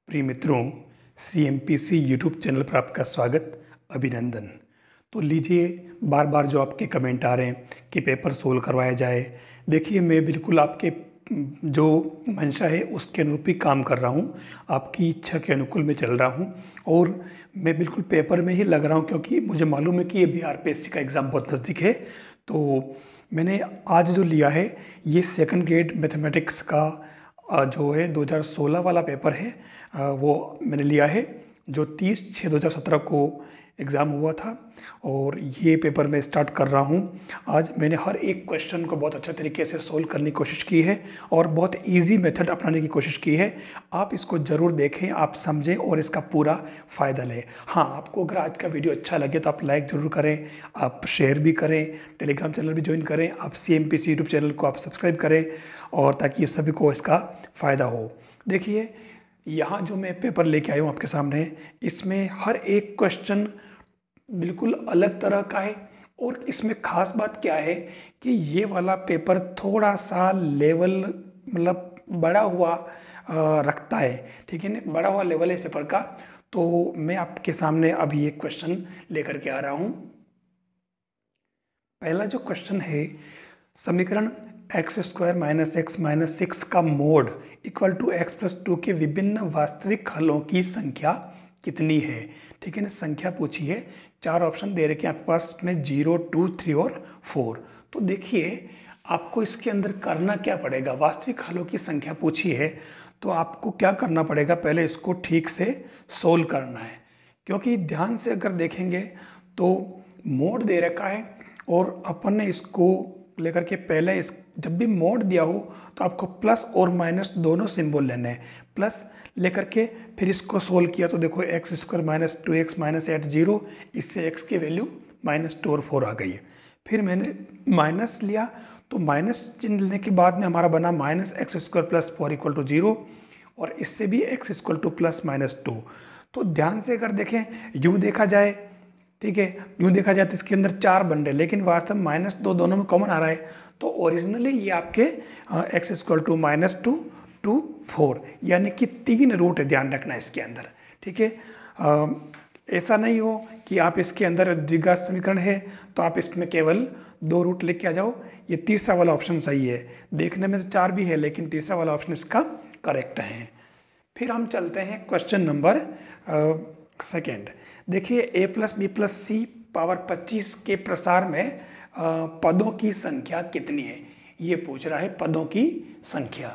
प्रिय मित्रों, CMPC YouTube channel पर आपका स्वागत, अभिनंदन। तो लीजिए, बार बार जो आपके कमेंट आ रहे हैं कि पेपर सोल्व करवाया जाए, देखिए मैं बिल्कुल आपके जो मंशा है उसके अनुरूप ही काम कर रहा हूँ। आपकी इच्छा के अनुकूल मैं चल रहा हूँ और मैं बिल्कुल पेपर में ही लग रहा हूँ, क्योंकि मुझे मालूम है कि ये BRPSC का एग्ज़ाम बहुत नज़दीक है। तो मैंने आज जो लिया है ये सेकंड ग्रेड मैथमेटिक्स का जो है 2016 वाला पेपर है, वो मैंने लिया है जो 30/6/2017 को एग्ज़ाम हुआ था। और ये पेपर मैं स्टार्ट कर रहा हूँ। आज मैंने हर एक क्वेश्चन को बहुत अच्छे तरीके से सोल्व करने की कोशिश की है और बहुत इजी मेथड अपनाने की कोशिश की है। आप इसको ज़रूर देखें, आप समझें और इसका पूरा फ़ायदा लें। हाँ, आपको अगर आज का वीडियो अच्छा लगे तो आप लाइक ज़रूर करें, आप शेयर भी करें, टेलीग्राम चैनल भी ज्वाइन करें, आप CMPC यूट्यूब चैनल को आप सब्सक्राइब करें और ताकि सभी को इसका फ़ायदा हो। देखिए, यहाँ जो मैं पेपर लेके आया हूँ आपके सामने, इसमें हर एक क्वेश्चन बिल्कुल अलग तरह का है। और इसमें ख़ास बात क्या है कि ये वाला पेपर थोड़ा सा लेवल मतलब बड़ा हुआ रखता है, ठीक है ना, बड़ा हुआ लेवल है इस पेपर का। तो मैं आपके सामने अभी एक क्वेश्चन लेकर के आ रहा हूँ। पहला जो क्वेश्चन है, समीकरण x² - x - 6 का मोड इक्वल टू x+2 के विभिन्न वास्तविक हलों की संख्या कितनी है। ठीक है ना, संख्या पूछी है, 4 ऑप्शन दे रखे हैं आपके पास में 0, 2, 3 और 4। तो देखिए, आपको इसके अंदर करना क्या पड़ेगा। वास्तविक हलों की संख्या पूछी है तो आपको क्या करना पड़ेगा, पहले इसको ठीक से सोल्व करना है। क्योंकि ध्यान से अगर देखेंगे तो मोड दे रखा है और अपन ने इसको लेकर के पहले इस जब भी मोड दिया हो तो आपको प्लस और माइनस दोनों सिंबल लेने हैं। प्लस लेकर के फिर इसको सोल्व किया तो देखो x² - 2x - 8 0, इससे x की वैल्यू -2 और 4 आ गई है। फिर मैंने माइनस लिया तो माइनस चिन्ह लेने के बाद में हमारा बना -x² + 4 = 0 और इससे भी x = +-2। तो ध्यान से अगर देखें, यूँ देखा जाए, ठीक है, यूँ देखा जाए तो इसके अंदर 4 बन रहे, लेकिन वास्तव में -2 दोनों में कॉमन आ रहा है। तो ओरिजिनली ये आपके x = -2 to 4 यानी कि 3 रूट है, ध्यान रखना है इसके अंदर। ठीक है, ऐसा नहीं हो कि आप इसके अंदर द्विघात समीकरण है तो आप इसमें केवल 2 रूट लेके आ जाओ। ये तीसरा वाला ऑप्शन सही है। देखने में तो 4 भी है लेकिन तीसरा वाला ऑप्शन इसका करेक्ट है। फिर हम चलते हैं क्वेश्चन नंबर सेकेंड। देखिए, a + b + c पावर 25 के प्रसार में पदों की संख्या कितनी है, ये पूछ रहा है, पदों की संख्या।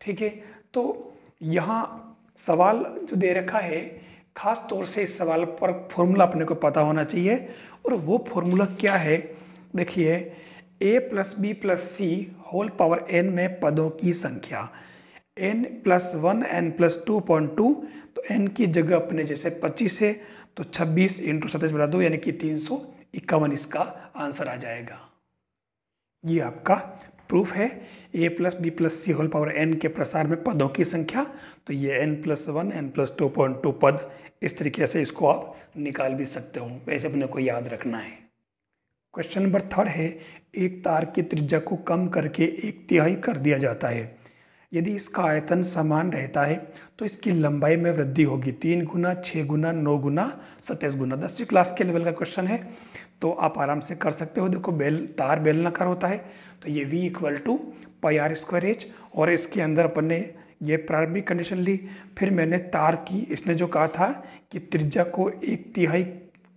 ठीक है, तो यहाँ सवाल जो दे रखा है, खास तौर से इस सवाल पर फॉर्मूला अपने को पता होना चाहिए। और वो फॉर्मूला क्या है, देखिए, a + b + c whole power n में पदों की संख्या n + 1 n + 2.2। तो n की जगह अपने जैसे 25 है तो 26 × 27 = 2 यानी कि 351 इसका आंसर आ जाएगा। ये आपका प्रूफ है। a + b + c whole power n के प्रसार में पदों की संख्या, तो ये n + 1 n + 2.2 पद, इस तरीके से इसको आप निकाल भी सकते हो, वैसे अपने को याद रखना है। क्वेश्चन नंबर थर्ड है, एक तार की त्रिज्या को कम करके 1/3 कर दिया जाता है। यदि इसका आयतन समान रहता है तो इसकी लंबाई में वृद्धि होगी 3 गुना, 6 गुना, 9 गुना, 27 गुना। 10वीं क्लास के लेवल का क्वेश्चन है तो आप आराम से कर सकते हो। देखो, तार बेलनाकार होता है तो ये V = πr²h और इसके अंदर अपन ने ये प्रारंभिक कंडीशन ली। फिर मैंने तार की, इसने जो कहा था कि त्रिज्या को 1/3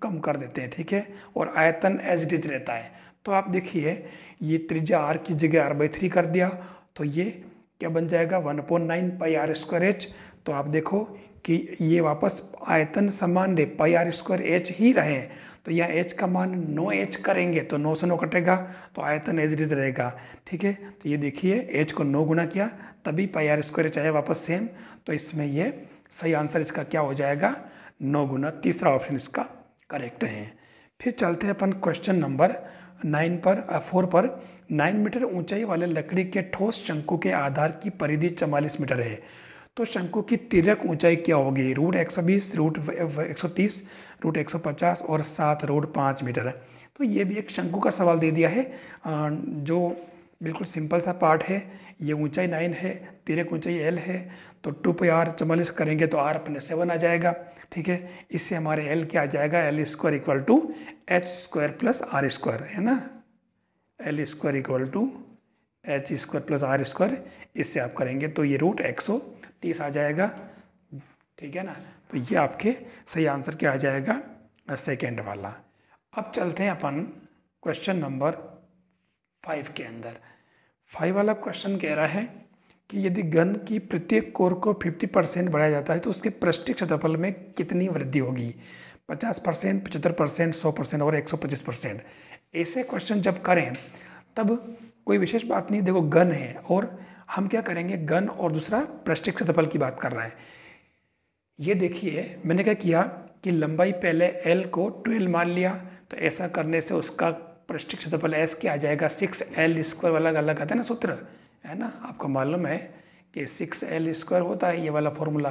कम कर देते हैं, ठीक है, और आयतन एज इट इज रहता है। तो आप देखिए, ये त्रिज्या r की जगह r/3 कर दिया तो ये क्या बन जाएगा 1/9 πr²h। तो आप देखो कि ये वापस आयतन समान रहे, πr²h ही रहे, तो यहाँ h का मान 9h करेंगे तो 9 से 9 कटेगा तो आयतन एज इट इज रहेगा। ठीक है, तो ये देखिए, h को 9 गुना किया तभी πr² आया वापस सेम। तो इसमें ये सही आंसर इसका क्या हो जाएगा, 9 गुना। तीसरा ऑप्शन इसका करेक्ट है। फिर चलते हैं अपन क्वेश्चन नंबर 4 पर। 9 मीटर ऊंचाई वाले लकड़ी के ठोस शंकु के आधार की परिधि 44 मीटर है, तो शंकु की तिर्यक ऊंचाई क्या होगी, √120, √130, √150 और 7 √5 मीटर है। तो ये भी एक शंकु का सवाल दे दिया है जो बिल्कुल सिंपल सा पार्ट है। ये ऊंचाई 9 है, तिर्यक ऊंचाई l है, तो 2 पे r 44 करेंगे तो r अपने 7 आ जाएगा। ठीक है, इससे हमारे l क्या आ जाएगा, L square equal to H square plus R square, है ना, L square equal to H square plus R square. इससे आप करेंगे तो ये रूट 130 आ जाएगा। ठीक है ना, तो ये आपके सही आंसर क्या आ जाएगा, सेकेंड वाला। अब चलते हैं अपन क्वेश्चन नंबर 5 के अंदर। 5 वाला क्वेश्चन कह रहा है कि यदि घन की प्रत्येक कोर को 50% बढ़ाया जाता है तो उसके पृष्ठीय क्षेत्रफल में कितनी वृद्धि होगी, 50%, 75%, 100% और 125%। ऐसे क्वेश्चन जब करें तब कोई विशेष बात नहीं, देखो घन है और हम क्या करेंगे, घन और दूसरा पृष्ठीय क्षेत्रफल की बात कर रहा है। ये देखिए मैंने क्या किया कि लंबाई पहले l को 12 मान लिया, तो ऐसा करने से उसका पृष्ठीय क्षेत्रफल s क्या आ जाएगा, 6l स्क्वायर वाला अलग आता है ना सूत्र, है ना, आपको मालूम है कि 6l स्क्वायर होता है ये वाला फॉर्मूला।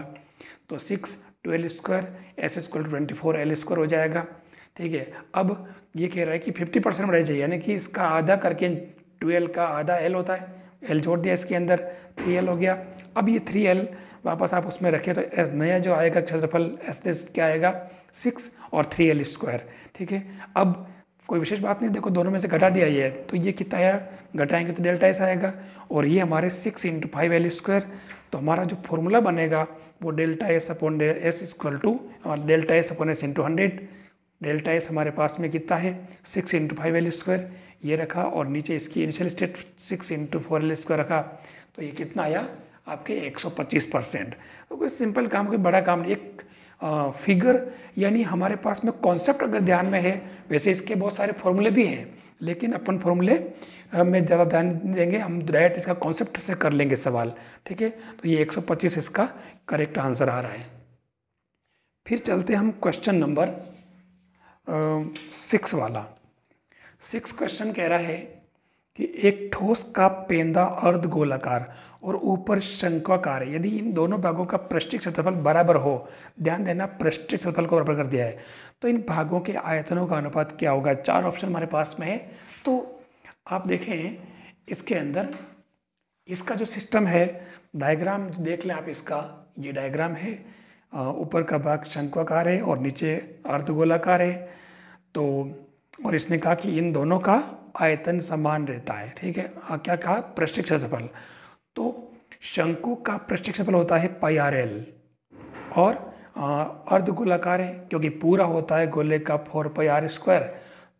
तो 6 12 square s equal to 24l square हो जाएगा। ठीक है, अब ये कह रहा है कि 50% बढ़ाई जाए, यानी कि इसका आधा करके 12 का आधा l होता है, l जोड़ दिया इसके अंदर, 3l हो गया। अब ये 3l वापस आप उसमें रखें तो नया जो आएगा क्षेत्रफल एस क्या आएगा, 6 और 3l स्क्वायर। ठीक है, अब कोई विशेष बात नहीं, देखो दोनों में से घटा दिया ये है, तो ये कितना आया, घटाएंगे तो डेल्टा एस आएगा, और ये हमारे 6 × 5l स्क्वायर। तो हमारा जो फॉर्मूला बनेगा वो delta S upon S equal to delta S upon S into 100। Delta S हमारे पास में कितना है, 6 × 5l स्क्वायर ये रखा, और नीचे इसकी इनिशियल स्टेट 6 × 4l स्क्वायर रखा, तो ये कितना आया आपके 125%। तो कोई सिंपल काम, कोई बड़ा काम नहीं, एक फिगर, यानी हमारे पास में कॉन्सेप्ट अगर ध्यान में है, वैसे इसके बहुत सारे फॉर्मूले भी हैं, लेकिन अपन फॉर्मूले में ज़्यादा ध्यान देंगे, हम डायरेक्ट इसका कॉन्सेप्ट से कर लेंगे सवाल। ठीक है, तो ये 125 इसका करेक्ट आंसर आ रहा है। फिर चलते हम क्वेश्चन नंबर 6 वाला। 6 क्वेश्चन कह रहा है कि एक ठोस का पेंदा अर्धगोलाकार और ऊपर शंक्वाकार है, यदि इन दोनों भागों का पृष्ठीय क्षेत्रफल बराबर हो, ध्यान देना पृष्ठीय क्षेत्रफल को बराबर कर दिया है, तो इन भागों के आयतनों का अनुपात क्या होगा। 4 ऑप्शन हमारे पास में है। तो आप देखें इसके अंदर इसका जो सिस्टम है, डायग्राम देख लें आप, इसका ये डायग्राम है, ऊपर का भाग शंक्वाकार है और नीचे अर्धगोलाकार है। तो और इसने कहा कि इन दोनों का आयतन समान रहता है। ठीक है, क्या कहा, पृष्ठीय क्षेत्रफल। तो शंकु का पृष्ठीय क्षेत्रफल होता है πrl, और अर्धगोलाकार है क्योंकि पूरा होता है गोले का 4πr स्क्वायर,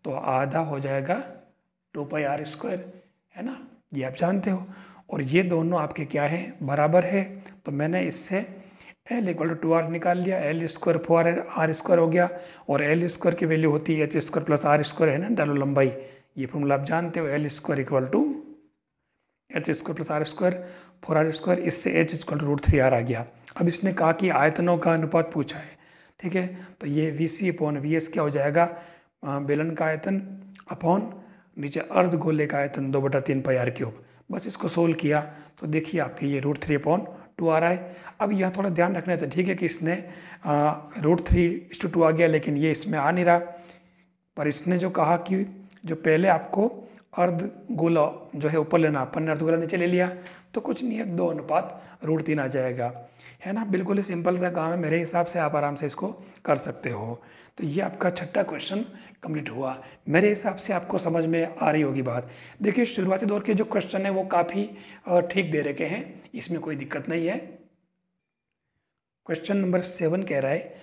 तो आधा हो जाएगा 2πr स्क्वायर, है ना, ये आप जानते हो। और ये दोनों आपके क्या है, बराबर है, तो मैंने इससे l इक्वल टू 2r निकाल लिया, l स्क्वायर 4r स्क्वायर हो गया, और l स्क्वायर की वैल्यू होती है h square plus r square, है ना, डालो लंबाई, ये फॉर्मूला आप जानते हो, l square equal to h square plus r square 4r square, इससे h इक्वल टू √3r आ गया। अब इसने कहा कि आयतनों का अनुपात पूछा है। ठीक है, तो ये VC अपॉन VS क्या हो जाएगा, बेलन का आयतन अपॉन नीचे अर्धगोले का आयतन 2/3 πr³। बस इसको सोल्व किया तो देखिए आपके ये √3/2 आ रहा है। अब यह थोड़ा ध्यान रखना था, ठीक है, कि इसने √3:2 आ गया, लेकिन ये इसमें आ नहीं रहा, पर इसने जो कहा कि जो पहले आपको अर्धगोला जो है ऊपर लेना, अपन ने अर्धगोला नीचे ले लिया, तो कुछ नहीं है, 2:3 आ जाएगा, है ना। बिल्कुल ही सिंपल सा काम है, मेरे हिसाब से आप आराम से इसको कर सकते हो। तो ये आपका 6ठा क्वेश्चन कंप्लीट हुआ। मेरे हिसाब से आपको समझ में आ रही होगी बात। देखिए शुरुआती दौर के जो क्वेश्चन है वो काफ़ी ठीक दे रखे हैं, इसमें कोई दिक्कत नहीं है। क्वेश्चन नंबर 7 कह रहा है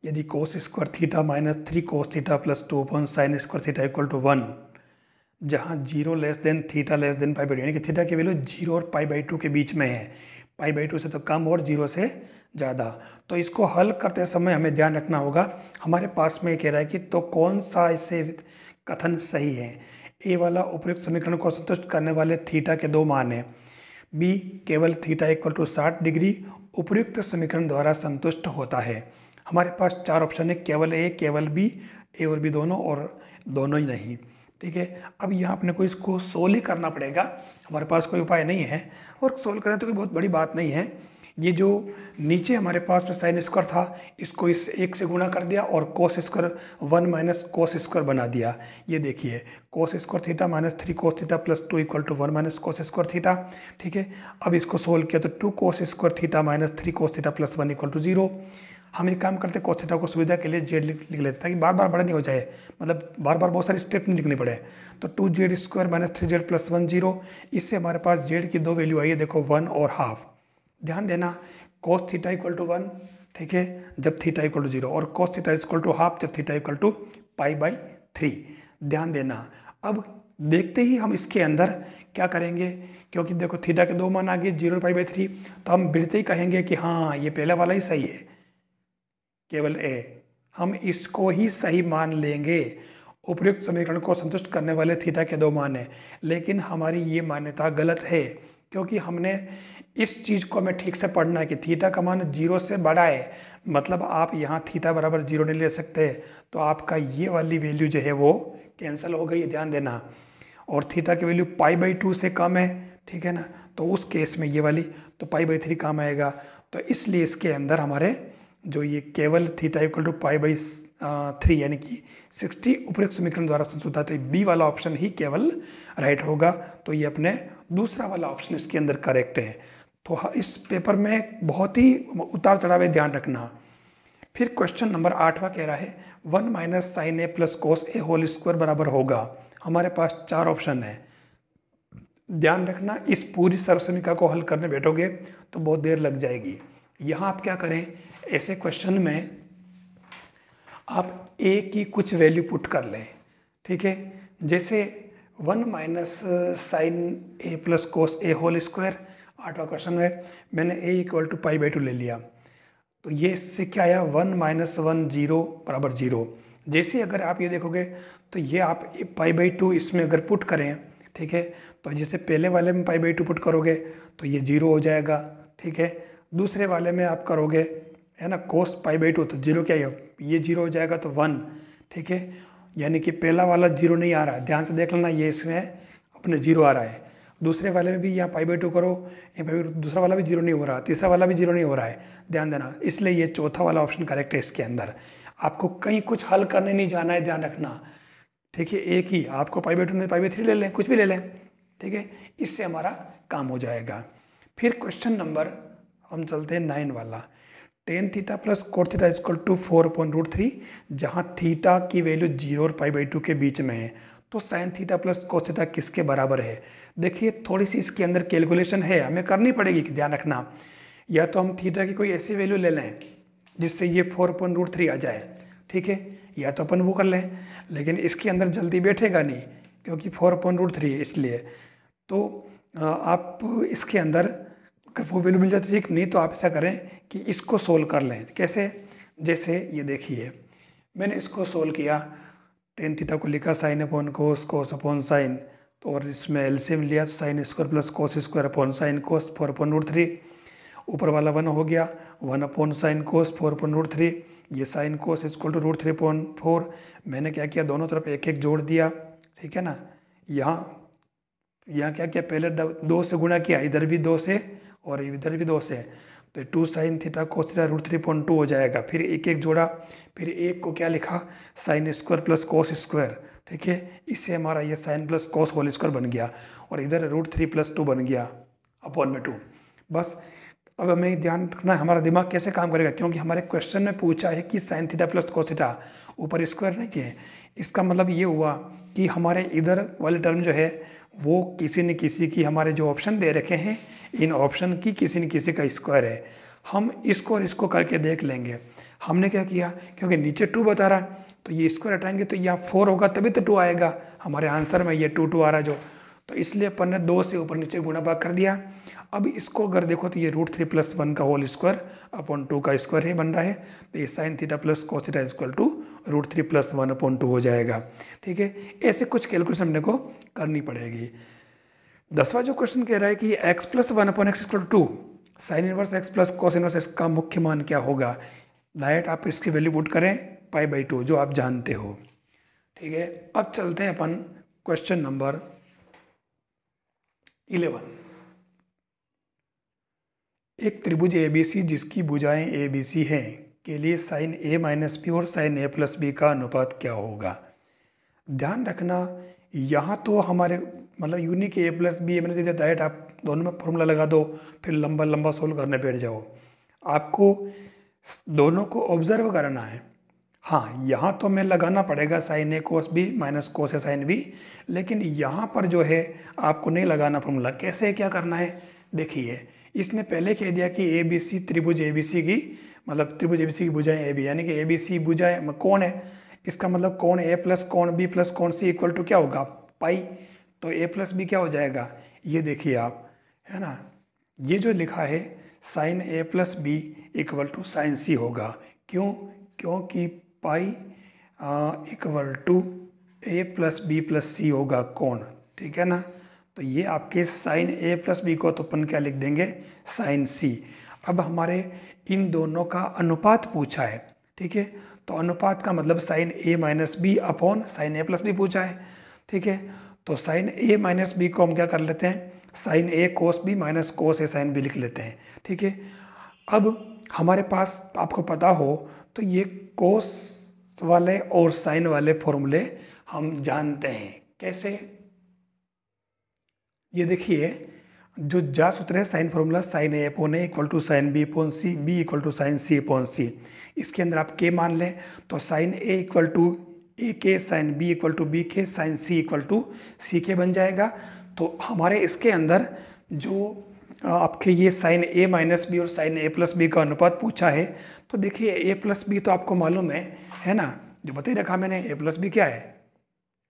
यदि cos square theta minus 3 cos theta plus 2 upon sine square theta equal to 1, जहाँ 0 less than theta less than π/2, यानी कि थीटा की वैल्यू 0 और π/2 के बीच में है, π/2 से तो कम और 0 से ज़्यादा। तो इसको हल करते समय हमें ध्यान रखना होगा, हमारे पास में कह रहा है कि तो कौन सा इसे कथन सही है। ए वाला उपयुक्त समीकरण को संतुष्ट करने वाले थीटा के 2 मान हैं, बी केवल थीटा इक्वल टू 60 डिग्री उपयुक्त समीकरण द्वारा संतुष्ट होता है। हमारे पास 4 ऑप्शन है, केवल ए, केवल बी, ए और बी दोनों, और दोनों ही नहीं। ठीक है, अब यहाँ अपने को इसको सोल्व ही करना पड़ेगा, हमारे पास कोई उपाय नहीं है, और सोल्व करें तो कोई बहुत बड़ी बात नहीं है। ये जो नीचे हमारे पास में साइन स्क्वायर था इसको इस एक से गुणा कर दिया और cos square 1 minus cos square बना दिया। ये देखिए cos square theta minus 3 cos theta plus 2 equal to 1 minus cos square theta. ठीक है, अब इसको सोल्व किया तो 2 cos square theta minus 3 cos theta plus 1 equal to 0। हम एक काम करते हैं, कोस थीटा को सुविधा के लिए जेड लिख लेते ताकि बार बार बड़ा नहीं हो जाए, मतलब बार बार बहुत सारे स्टेप नहीं लिखने पड़े। तो 2z square minus 3z plus 1 0। इससे हमारे पास जेड की दो वैल्यू आई है, देखो 1 और हाफ। ध्यान देना कोस थीटा इक्वल टू 1, ठीक है, जब थीटा इक्वल टू 0, और cos theta equal to half जब थीटा इक्वल टू π/3। ध्यान देना। अब देखते ही हम इसके अंदर क्या करेंगे, क्योंकि देखो थीटा के दो मान आ गए 0 π/3, तो हम बिड़ते ही कहेंगे कि हाँ ये पहला वाला ही सही है, केवल ए। हम इसको ही सही मान लेंगे। उपयुक्त समीकरण को संतुष्ट करने वाले थीटा के दो मान हैं, लेकिन हमारी ये मान्यता गलत है, क्योंकि हमने इस चीज़ को हमें ठीक से पढ़ना है कि थीटा का मान 0 से बड़ा है, मतलब आप यहाँ थीटा बराबर 0 नहीं ले सकते, तो आपका ये वाली वैल्यू जो है वो कैंसिल हो गई, ध्यान देना। और थीटा की वैल्यू π/2 से कम है, ठीक है ना, तो उस केस में ये वाली तो π/3 काम आएगा। तो इसलिए इसके अंदर हमारे जो ये केवल थीटा इक्वल टू π/3 यानी कि 60 उपयुक्त समीकरण द्वारा संतुष्ट है, तो बी वाला ऑप्शन ही केवल राइट होगा। तो ये अपने दूसरा वाला ऑप्शन इसके अंदर करेक्ट है। तो इस पेपर में बहुत ही उतार चढ़ाव है, ध्यान रखना। फिर क्वेश्चन नंबर 8वां कह रहा है 1 माइनस साइन ए प्लस कोस ए होल स्क्वायर बराबर होगा। हमारे पास 4 ऑप्शन है। ध्यान रखना, इस पूरी सर्वसमीकरण को हल करने बैठोगे तो बहुत देर लग जाएगी। यहाँ आप क्या करें, ऐसे क्वेश्चन में आप ए की कुछ वैल्यू पुट कर लें, ठीक है। जैसे 1 माइनस साइन ए प्लस कोस ए होल स्क्वायर, 8वां क्वेश्चन में मैंने ए इक्वल टू π/2 ले लिया, तो ये इससे क्या आया 1 माइनस 1 0 बराबर 0। जैसे अगर आप ये देखोगे तो ये आप π/2 इसमें अगर पुट करें, ठीक है, तो जैसे पहले वाले में π/2 पुट करोगे तो ये 0 हो जाएगा, ठीक है। दूसरे वाले में आप करोगे, है ना, कोस π/2 तो 0 क्या है, ये 0 हो जाएगा तो 1, ठीक है। यानी कि पहला वाला 0 नहीं आ रहा है, ध्यान से देख लेना, ये इसमें अपने 0 आ रहा है। दूसरे वाले में भी यहाँ π/2 करो, यहाँ दूसरा वाला भी 0 नहीं हो रहा, तीसरा वाला भी 0 नहीं हो रहा है, ध्यान देना। इसलिए ये चौथा वाला ऑप्शन करेक्ट है इसके अंदर। आपको कहीं कुछ हल करने नहीं जाना है, ध्यान रखना, ठीक है। एक ही आपको π/2 नहीं π/3 ले लें, कुछ भी ले लें, ठीक है, इससे हमारा काम हो जाएगा। फिर क्वेश्चन नंबर हम चलते हैं 9 वाला, tan theta plus cot theta equal to 4/√3, जहाँ थीटा की वैल्यू 0 और π/2 के बीच में है, तो sign theta plus cos theta किसके बराबर है। देखिए थोड़ी सी इसके अंदर कैलकुलेशन है, हमें करनी पड़ेगी, कि ध्यान रखना। या तो हम थीटा की कोई ऐसी वैल्यू ले लें जिससे ये 4/√3 आ जाए, ठीक है, या तो अपन वो कर लें, लेकिन इसके अंदर जल्दी बैठेगा नहीं क्योंकि 4/√3 है, इसलिए तो आप इसके अंदर अगर वो वैल्यू मिल जाती है, ठीक, नहीं तो आप ऐसा करें कि इसको सोल्व कर लें। कैसे, जैसे ये देखिए मैंने इसको सोल्व किया, tan थीटा को लिखा साइन अपॉन कोस, कोस अपॉन साइन, तो और इसमें एलसीएम लिया, sign square plus cos square upon sine cos 4/√3, ऊपर वाला 1 हो गया, 1 अपॉन साइन कोस 4/√3, ये साइन कोस इक्वल टू √3/4। मैंने क्या किया, दोनों तरफ एक एक जोड़ दिया, ठीक है ना। यहाँ क्या किया, पहले 2 से गुणा किया, इधर भी 2 से और इधर भी 2 से, तो 2 साइन थीटा कोस थीटा √3/2 हो जाएगा। फिर एक एक जोड़ा, फिर एक को क्या लिखा, sine square plus cos square, ठीक है, इससे हमारा ये sine plus cos whole square बन गया, और इधर √3+2 बन गया अपॉन में 2। बस अब हमें ध्यान रखना है हमारा दिमाग कैसे काम करेगा, क्योंकि हमारे क्वेश्चन में पूछा है कि sign theta plus cos theta, ऊपर स्क्वायर नहीं है। इसका मतलब ये हुआ कि हमारे इधर वाली टर्म जो है वो किसी न किसी की, हमारे जो ऑप्शन दे रखे हैं इन ऑप्शन की किसी न किसी का स्क्वायर है। हम इसको और इसको करके देख लेंगे। हमने क्या किया, क्योंकि नीचे 2 बता रहा है तो ये स्क्वायर हटाएंगे तो यहाँ 4 होगा तभी तो 2 आएगा हमारे आंसर में, ये 2 आ रहा है जो, तो इसलिए अपन ने 2 से ऊपर नीचे गुणा भाग कर दिया। अब इसको अगर देखो तो ये √3+1 का होल स्क्वायर अपॉन 2 का स्क्वायर है बन रहा है, तो ये sine theta plus cos theta equal to √3+1/2 हो जाएगा, ठीक है। ऐसे कुछ कैलकुलेशन अपने को करनी पड़ेगी। 10वां जो क्वेश्चन कह रहा है कि x+1/x equal to sine inverse x plus cos inverse x का मुख्य मान क्या होगा। डायरेक्ट आप इसकी वैल्यू पुट करें π/2 जो आप जानते हो, ठीक है। अब चलते हैं अपन क्वेश्चन नंबर 11। एक त्रिभुज ABC जिसकी भुजाएं ABC हैं के लिए साइन A माइनस बी और साइन A प्लस बी का अनुपात क्या होगा। ध्यान रखना, यहाँ तो हमारे मतलब यूनिक A प्लस बी मैंने दे दिया, डायरेक्ट आप दोनों में फॉर्मूला लगा दो, फिर लंबा लंबा सोल्व करने बैठ जाओ। आपको दोनों को ऑब्जर्व करना है। हाँ, यहाँ तो मैं लगाना पड़ेगा sine A cos B minus cos A sine B, लेकिन यहाँ पर जो है आपको नहीं लगाना फॉर्मूला। कैसे क्या करना है, देखिए इसने पहले कह दिया कि ABC त्रिभुज ABC की मतलब त्रिभुज ABC की भुजाएं AB, यानी कि ABC भुजाएं कौन है, इसका मतलब कौन A प्लस कौन B प्लस कौन C इक्वल टू क्या होगा, पाई। तो A प्लस बी क्या हो जाएगा, ये देखिए आप, है ना, ये जो लिखा है sine A plus B equal to sine C होगा। क्यों, क्योंकि pi equal to A plus B plus C होगा कौन, ठीक है ना। तो ये आपके साइन A प्लस बी को तो अपन क्या लिख देंगे, साइन C। अब हमारे इन दोनों का अनुपात पूछा है, ठीक है, तो अनुपात का मतलब sine A minus B upon sine A plus B पूछा है, ठीक है। तो साइन A माइनस बी को हम क्या कर लेते हैं, sine A cos B minus cos A sine B लिख लेते हैं, ठीक है। अब हमारे पास आपको पता हो तो ये कोस वाले और साइन वाले फॉर्मूले हम जानते हैं। कैसे, ये देखिए जो जा सूत्र है sine formula sine A upon A equal to sine B upon C, B equal to sine C upon C। इसके अंदर आप K मान लें तो sine A equal to A के, sine B equal to B के, sine C equal to C के बन जाएगा। तो हमारे इसके अंदर जो आपके ये साइन A माइनस बी और साइन A प्लस बी का अनुपात पूछा है, तो देखिए A प्लस बी तो आपको मालूम है ना, जो बता ही रखा मैंने, A प्लस बी क्या है,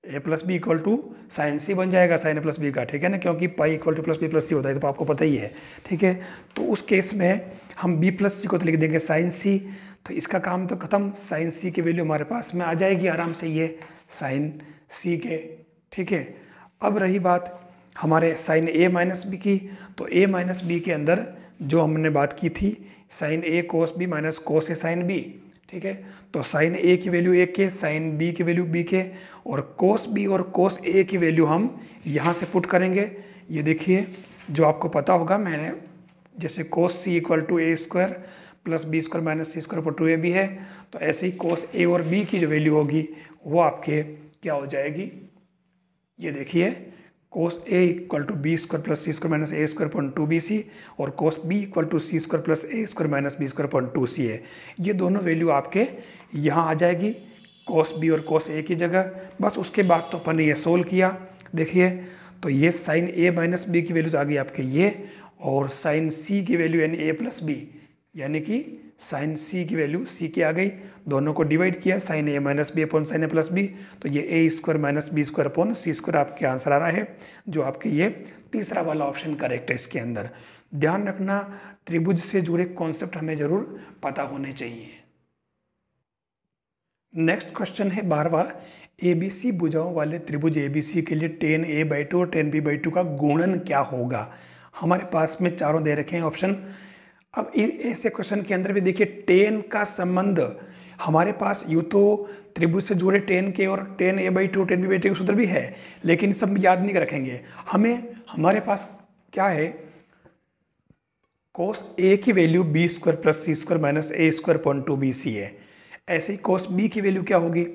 A plus B equal to sine C बन जाएगा साइन A प्लस बी का, ठीक है ना, क्योंकि pi equal to plus B plus C होता है, तो आपको पता ही है, ठीक है। तो उस केस में हम B प्लस C को तो लिख देंगे साइन C, तो इसका काम तो खत्म, साइन C की वैल्यू हमारे पास में आ जाएगी आराम से, ये साइन C के, ठीक है। अब रही बात हमारे साइन A माइनस बी की, तो A माइनस बी के अंदर जो हमने बात की थी sine A cos B minus cos A sine B, ठीक है। तो साइन A की वैल्यू A के, साइन B की वैल्यू B के, और कोस B और कोस A की वैल्यू हम यहाँ से पुट करेंगे। ये देखिए जो आपको पता होगा, मैंने जैसे cos C equal to A square plus B square minus C square पर 2AB है, तो ऐसे ही कोस A और B की जो वैल्यू होगी वो आपके क्या हो जाएगी, ये देखिए cos A equal to B square plus C square minus A square point 2BC, और cos B equal to C square plus A square minus B square point 2C है। ये दोनों वैल्यू आपके यहाँ आ जाएगी कोस B और कोस A की जगह। बस उसके बाद तो अपन ने ये सोल्व किया, देखिए तो ये साइन A माइनस बी की वैल्यू तो आ गई आपके ये, और साइन C की वैल्यू यानी A प्लस बी, यानी कि साइन C की वैल्यू C की आ गई। दोनों को डिवाइड किया sine A minus B upon sine A plus B, तो ये A square minus B square upon C square आपके आंसर आ रहा है, जो आपके ये तीसरा वाला ऑप्शन करेक्ट है। इसके अंदर ध्यान रखना, त्रिभुज से जुड़े कॉन्सेप्ट हमें जरूर पता होने चाहिए। नेक्स्ट क्वेश्चन है 12वां, ABC भुजाओं वाले त्रिभुज ABC के लिए tan A/2 और tan B/2 का गुणन क्या होगा। हमारे पास में चारों दे रखे हैं ऑप्शन। अब ऐसे क्वेश्चन के अंदर भी देखिए टेन का संबंध हमारे पास यूँ तो त्रिभुज से जुड़े टेन के और tan A/2 tan B/2 के सूत्र भी है, लेकिन सब याद नहीं रखेंगे हमें। हमारे पास क्या है, कोस A की value B square plus C square minus A square point 2BC है। ऐसे ही कोस B की वैल्यू क्या होगी,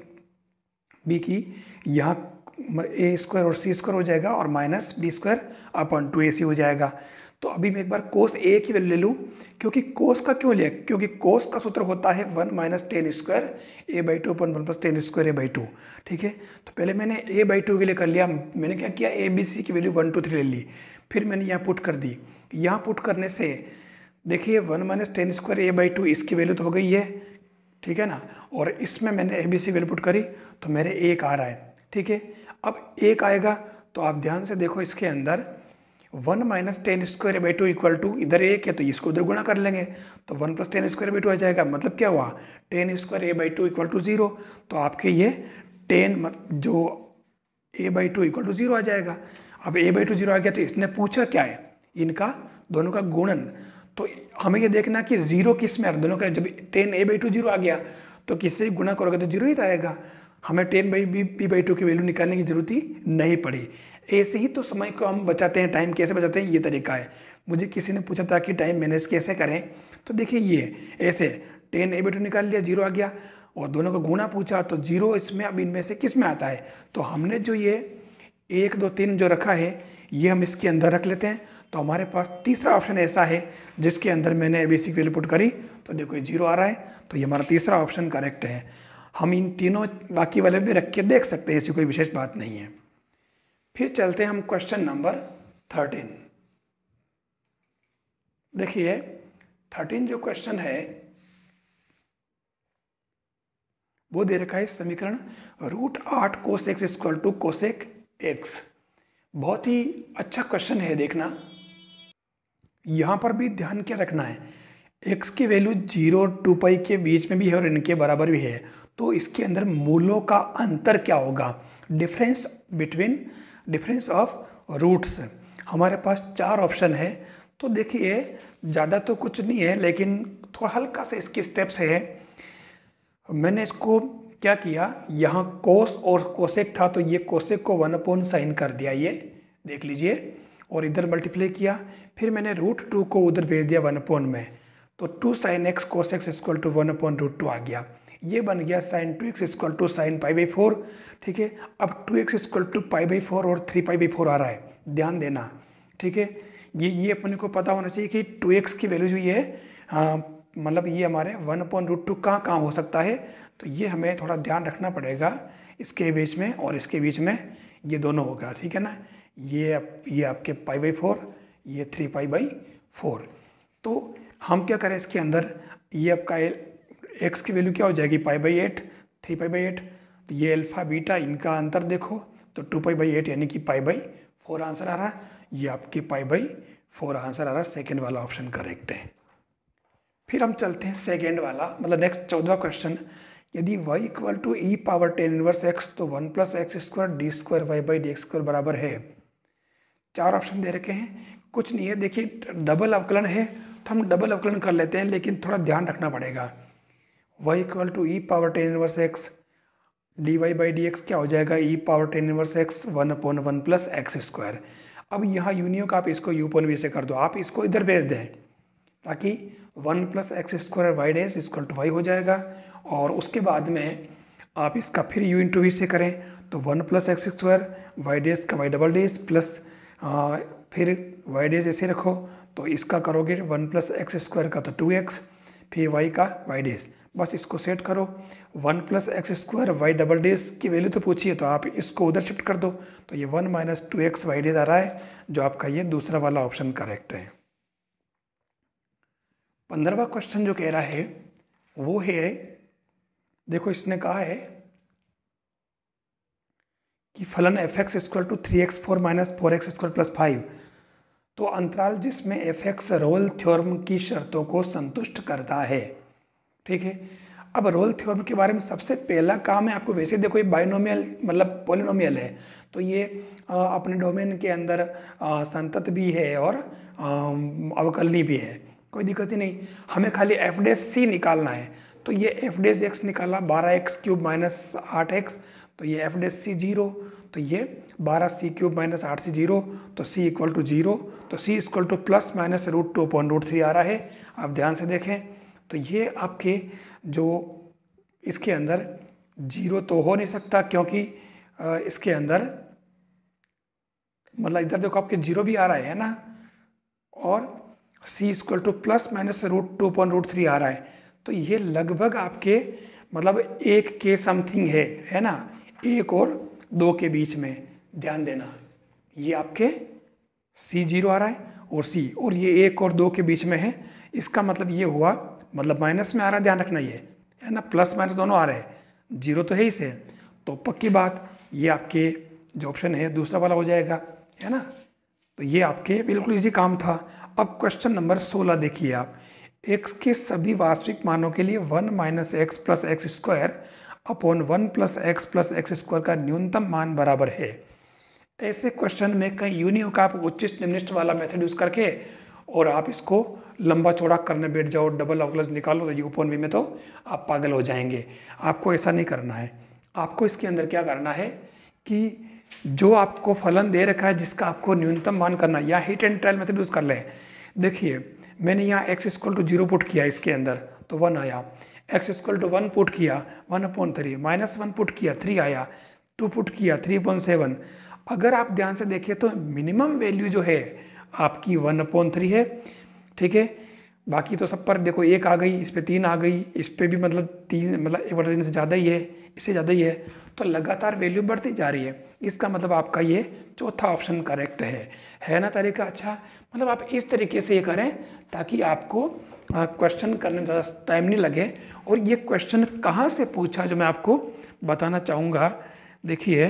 B की यहाँ A स्क्वायर और C स्क्वायर हो जाएगा और minus B square upon 2AC हो जाएगा। तो अभी मैं एक बार कोस A की वैल्यू ले लूँ, क्योंकि कोस का क्यों लिया, क्योंकि कोस का सूत्र होता है 1 minus tan square A/2 upon 1 plus ten square A/2, ठीक है। तो पहले मैंने A/2 के लिए कर लिया, मैंने क्या किया ABC की वैल्यू 1 2 3 ले ली, फिर मैंने यहाँ पुट कर दी। यहाँ पुट करने से देखिए 1 माइनस टेन स्क्वायर A/2 इसकी वैल्यू तो हो गई है, ठीक है ना, और इसमें मैंने ABC वैल्यू पुट करी तो मेरे 1 आ रहा है, ठीक है। अब 1 आएगा तो आप ध्यान से देखो, इसके अंदर 1 minus tan square A/2 equal to इधर 1 है तो इसको उधर गुणा कर लेंगे, तो 1 प्लस टेन स्क्वायर A/2 आ जाएगा। मतलब क्या हुआ, ten square A/2 equal to 0, तो आपके ये टेन जो A/2 इक्वल टू 0 आ जाएगा। अब A/2 0 आ गया तो इसने पूछा क्या है, इनका दोनों का गुणन। तो हमें ये देखना कि 0 किस में, दोनों का जब टेन A/2 0 आ गया तो किससे गुणा करोगे तो 0 ही आएगा। हमें टेन B/2 की वैल्यू निकालने की जरूरत ही नहीं पड़ी। ऐसे ही तो समय को हम बचाते हैं। टाइम कैसे बचाते हैं, ये तरीका है। मुझे किसी ने पूछा था कि टाइम मैनेज कैसे करें, तो देखिए ये ऐसे 10/2 निकाल लिया, 0 आ गया, और दोनों का गुणा पूछा तो 0 इसमें, अब इनमें से किस में आता है, तो हमने जो ये 1 2 3 जो रखा है ये हम इसके अंदर रख लेते हैं। तो हमारे पास तीसरा ऑप्शन ऐसा है जिसके अंदर मैंने ABC की वैल्यू पुट करी तो देखो ये 0 आ रहा है, तो ये हमारा तीसरा ऑप्शन करेक्ट है। हम इन तीनों बाकी वाले भी रख के देख सकते हैं, ऐसी कोई विशेष बात नहीं है। फिर चलते हैं हम क्वेश्चन नंबर 13। देखिए 13 जो क्वेश्चन है वो दे रखा है समीकरण √8 cos x equal to cosec x। बहुत ही अच्छा क्वेश्चन है, देखना। यहाँ पर भी ध्यान क्या रखना है, x की वैल्यू 0 2 पाई के बीच में भी है और इनके बराबर भी है, तो इसके अंदर मूलों का अंतर क्या होगा, डिफरेंस ऑफ रूट्स। हमारे पास 4 ऑप्शन है, तो देखिए ज़्यादा तो कुछ नहीं है, लेकिन थोड़ा हल्का सा इसके स्टेप्स है। मैंने इसको क्या किया, यहाँ कोस और कोसेक था तो ये कोसेक को 1/sin कर दिया, ये देख लीजिए, और इधर मल्टीप्लाई किया। फिर मैंने √2 को उधर भेज दिया 1 में, तो 2sin x cos x equal to 1/√2 आ गया। ये बन गया sin 2x equal to sin π/4। ठीक है, अब 2x इक्वल टू π/4 और 3π/4 आ रहा है, ध्यान देना। ठीक है, ये अपने को पता होना चाहिए कि 2x की वैल्यू जो ये मतलब ये हमारे 1/√2 कहाँ हो सकता है, तो ये हमें थोड़ा ध्यान रखना पड़ेगा। इसके बीच में और इसके बीच में ये दोनों होगा, ठीक है ना। ये आपके π/4, ये 3π/4। तो हम क्या करें, इसके अंदर ये आपका x की वैल्यू क्या हो जाएगी, π/8, 3π/8, तो ये अल्फा बीटा इनका अंतर देखो, तो 2π/8 यानी कि π/4 आंसर आ रहा है। ये आपके π/4 आंसर आ रहा है, सेकेंड वाला ऑप्शन करेक्ट है। फिर हम चलते हैं सेकेंड वाला, मतलब नेक्स्ट 14वां क्वेश्चन। यदि y equal to e power 10 inverse x तो 1 + x² d² y/dx² बराबर है। 4 ऑप्शन दे रखे हैं, कुछ नहीं है। देखिए डबल अवकलन है तो हम डबल अवकलन कर लेते हैं, लेकिन थोड़ा ध्यान रखना पड़ेगा। y equal to e power 10 inverse x dy/dx क्या हो जाएगा, e power 10 inverse x 1/1 + x²। अब यहाँ यूनियो का आप इसको u/v से कर दो, आप इसको इधर भेज दें ताकि 1 + x² y' equal to y हो जाएगा। और उसके बाद में आप इसका फिर u/v से करें तो 1 + x² y' का y" प्लस फिर y' ऐसे रखो, तो इसका करोगे 1 + x² का तो 2x, फिर y का y', बस इसको सेट करो। 1 + x² y" की वैल्यू तो पूछिए, तो आप इसको उधर शिफ्ट कर दो, तो ये 1 - 2x y' आ रहा है, जो आपका ये दूसरा वाला ऑप्शन करेक्ट है। 15वां क्वेश्चन जो कह रहा है वो है, देखो इसने कहा है कि फलन f(x) equal to 3x4 - 4x² + 5। तो अंतराल जिसमें f(x) रोल थ्योरम की शर्तों को संतुष्ट करता है। ठीक है, अब रोल थ्योरम के बारे में सबसे पहला काम है आपको, वैसे देखो ये बाइनोमियल मतलब पॉलिनोमियल है, तो ये अपने डोमेन के अंदर संतत भी है और अवकलनी भी है, कोई दिक्कत ही नहीं। हमें खाली f' निकालना है, तो ये f' निकाला 12x³ - 8x, तो ये f' 0, तो ये 12c³ - 8c 0, तो c इक्वल टू 0, तो c इक्वल टू ±√2/√3 आ रहा है। आप ध्यान से देखें तो ये आपके जो इसके अंदर 0 तो हो नहीं सकता, क्योंकि इसके अंदर मतलब इधर देखो आपके 0 भी आ रहा है ना, और c इक्वल टू ±√2/√3 आ रहा है, तो ये लगभग आपके मतलब 1 के समथिंग है ना, 1 और 2 के बीच में। ध्यान देना, ये आपके c 0 आ रहा है और c, और ये 1 और 2 के बीच में है। इसका मतलब ये हुआ, मतलब माइनस में आ रहा है, ध्यान रखना, ये है ना, प्लस माइनस दोनों आ रहे हैं, 0 तो है ही से, तो पक्की बात ये आपके जो ऑप्शन है दूसरा वाला हो जाएगा, है ना। तो ये आपके बिल्कुल इजी काम था। अब क्वेश्चन नंबर 16 देखिए आप, x के सभी वास्तविक मानों के लिए 1 - x + x² upon 1 + x + x² का न्यूनतम मान बराबर है। ऐसे क्वेश्चन में कहीं यूं नहीं हो कि आप उच्चिष्ट निम्निष्ट वाला मेथड यूज करके और आप इसको लंबा चौड़ा करने बैठ जाओ, डबल अवकलन निकालो तो u/v में, तो आप पागल हो जाएंगे। आपको ऐसा नहीं करना है। आपको इसके अंदर क्या करना है कि जो आपको फलन दे रखा है जिसका आपको न्यूनतम मान करना, या hit and trial method use कर लें। देखिए मैंने यहाँ x इक्वल टू 0 पुट किया इसके अंदर तो 1 आया, x इक्वल टू 1 पुट किया 1/3, -1 पुट किया 3 आया, 2 पुट किया 3/7। अगर आप ध्यान से देखिए तो मिनिमम वैल्यू जो है आपकी 1/3 है, ठीक है। बाकी तो सब पर देखो 1 आ गई, इस पर 3 आ गई, इस पर भी मतलब 3 मतलब 1/3 से ज़्यादा ही है, इससे ज़्यादा ही है, तो लगातार वैल्यू बढ़ती जा रही है। इसका मतलब आपका ये चौथा ऑप्शन करेक्ट है ना तरीका। अच्छा, मतलब आप इस तरीके से ये करें ताकि आपको क्वेश्चन करने में ज़्यादा टाइम नहीं लगे। और ये क्वेश्चन कहाँ से पूछा जो मैं आपको बताना चाहूँगा। देखिए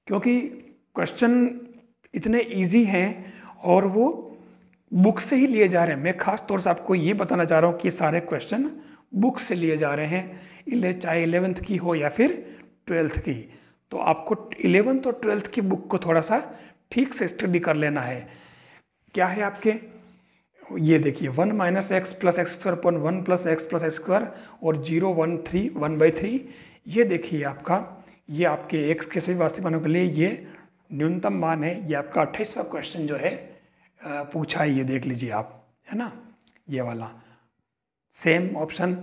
क्योंकि क्वेश्चन इतने इजी हैं और वो बुक से ही लिए जा रहे हैं। मैं खास तौर से आपको ये बताना चाह रहा हूँ कि सारे क्वेश्चन बुक से लिए जा रहे हैं, चाहे 11th की हो या फिर 12th की। तो आपको 11th और 12th की बुक को थोड़ा सा ठीक से स्टडी कर लेना है। क्या है आपके, ये देखिए 1 - x + x² अपन 1 + x + x² और 0 1 3 1/3। ये देखिए आपका, ये आपके x के सभी वास्तविक मानों के लिए ये न्यूनतम मान है। ये आपका 28वां क्वेश्चन जो है पूछा है, ये देख लीजिए आप, है ना, ये वाला सेम ऑप्शन।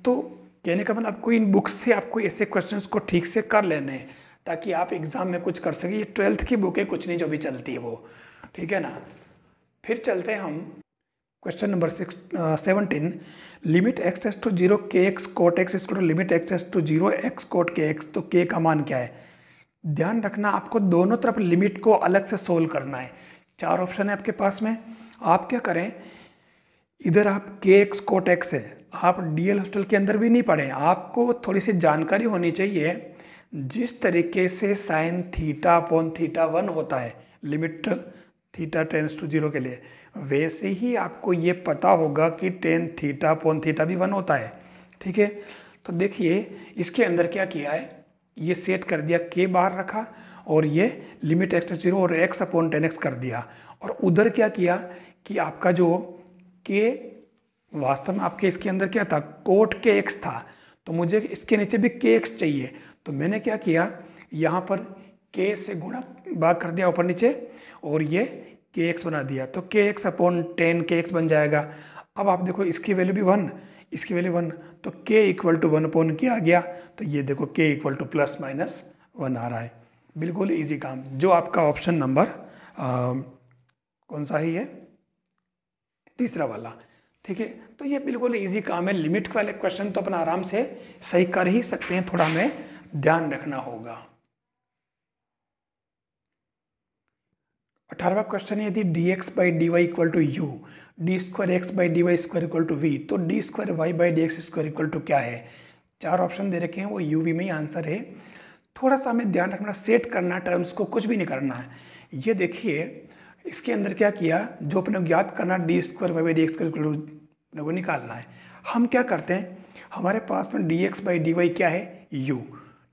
तो कहने का मतलब आपको इन बुक्स से आपको ऐसे क्वेश्चंस को ठीक से कर लेने हैं ताकि आप एग्जाम में कुछ कर सके। ये 12th की बुक है, कुछ नहीं जो भी चलती है वो, ठीक है ना। फिर चलते हैं हम question number 17। Limit x tends to 0 kx cot x equal to limit x tends to 0 x cot kx। तो k का मान क्या है, ध्यान रखना आपको दोनों तरफ लिमिट को अलग से सोल्व करना है। 4 ऑप्शन है आपके पास में। आप क्या करें, इधर आप kx cot x है, आप DL हॉस्टल के अंदर भी नहीं पढ़े, आपको थोड़ी सी जानकारी होनी चाहिए। जिस तरीके से sin θ/θ 1 होता है लिमिट θ टेंड्स टू 0 के लिए, वैसे ही आपको ये पता होगा कि tan θ/θ भी 1 होता है, ठीक है। तो देखिए इसके अंदर क्या किया है, ये सेट कर दिया, k बाहर रखा और ये लिमिट x टेंड्स टू 0 और x/tan x कर दिया। और उधर क्या किया कि आपका जो k वास्तव में आपके इसके अंदर क्या था, कोट kx था, तो मुझे इसके नीचे भी kx चाहिए। तो मैंने क्या किया, यहाँ पर k से गुणा भाग कर दिया ऊपर नीचे और ये kx बना दिया। तो kx/tan kx बन जाएगा। अब आप देखो इसकी वैल्यू भी 1, इसकी वैल्यू 1, तो k इक्वल टू 1/k आ गया। तो ये देखो k इक्वल टू +-1 आ रहा है। बिल्कुल इजी काम, जो आपका ऑप्शन नंबर कौन सा ही है, तीसरा वाला, ठीक है। तो ये बिल्कुल इजी काम है। लिमिट वाले क्वेश्चन तो अपना आराम से सही कर ही सकते हैं, थोड़ा हमें ध्यान रखना होगा। 18वां क्वेश्चन है, यदि dx/dy equal to u, d2x/dy² equal to v, तो d2y/dx² इक्वल टू क्या है। 4 ऑप्शन दे रखे हैं, वो uv में ही आंसर है। थोड़ा सा हमें ध्यान रखना, सेट करना टर्म्स को, कुछ भी नहीं करना है। ये देखिए इसके अंदर क्या किया, जो अपने ज्ञात करना d2y/dx² इक्वल टू निकालना है। हम क्या करते हैं, हमारे पास में dx/dy क्या है, u,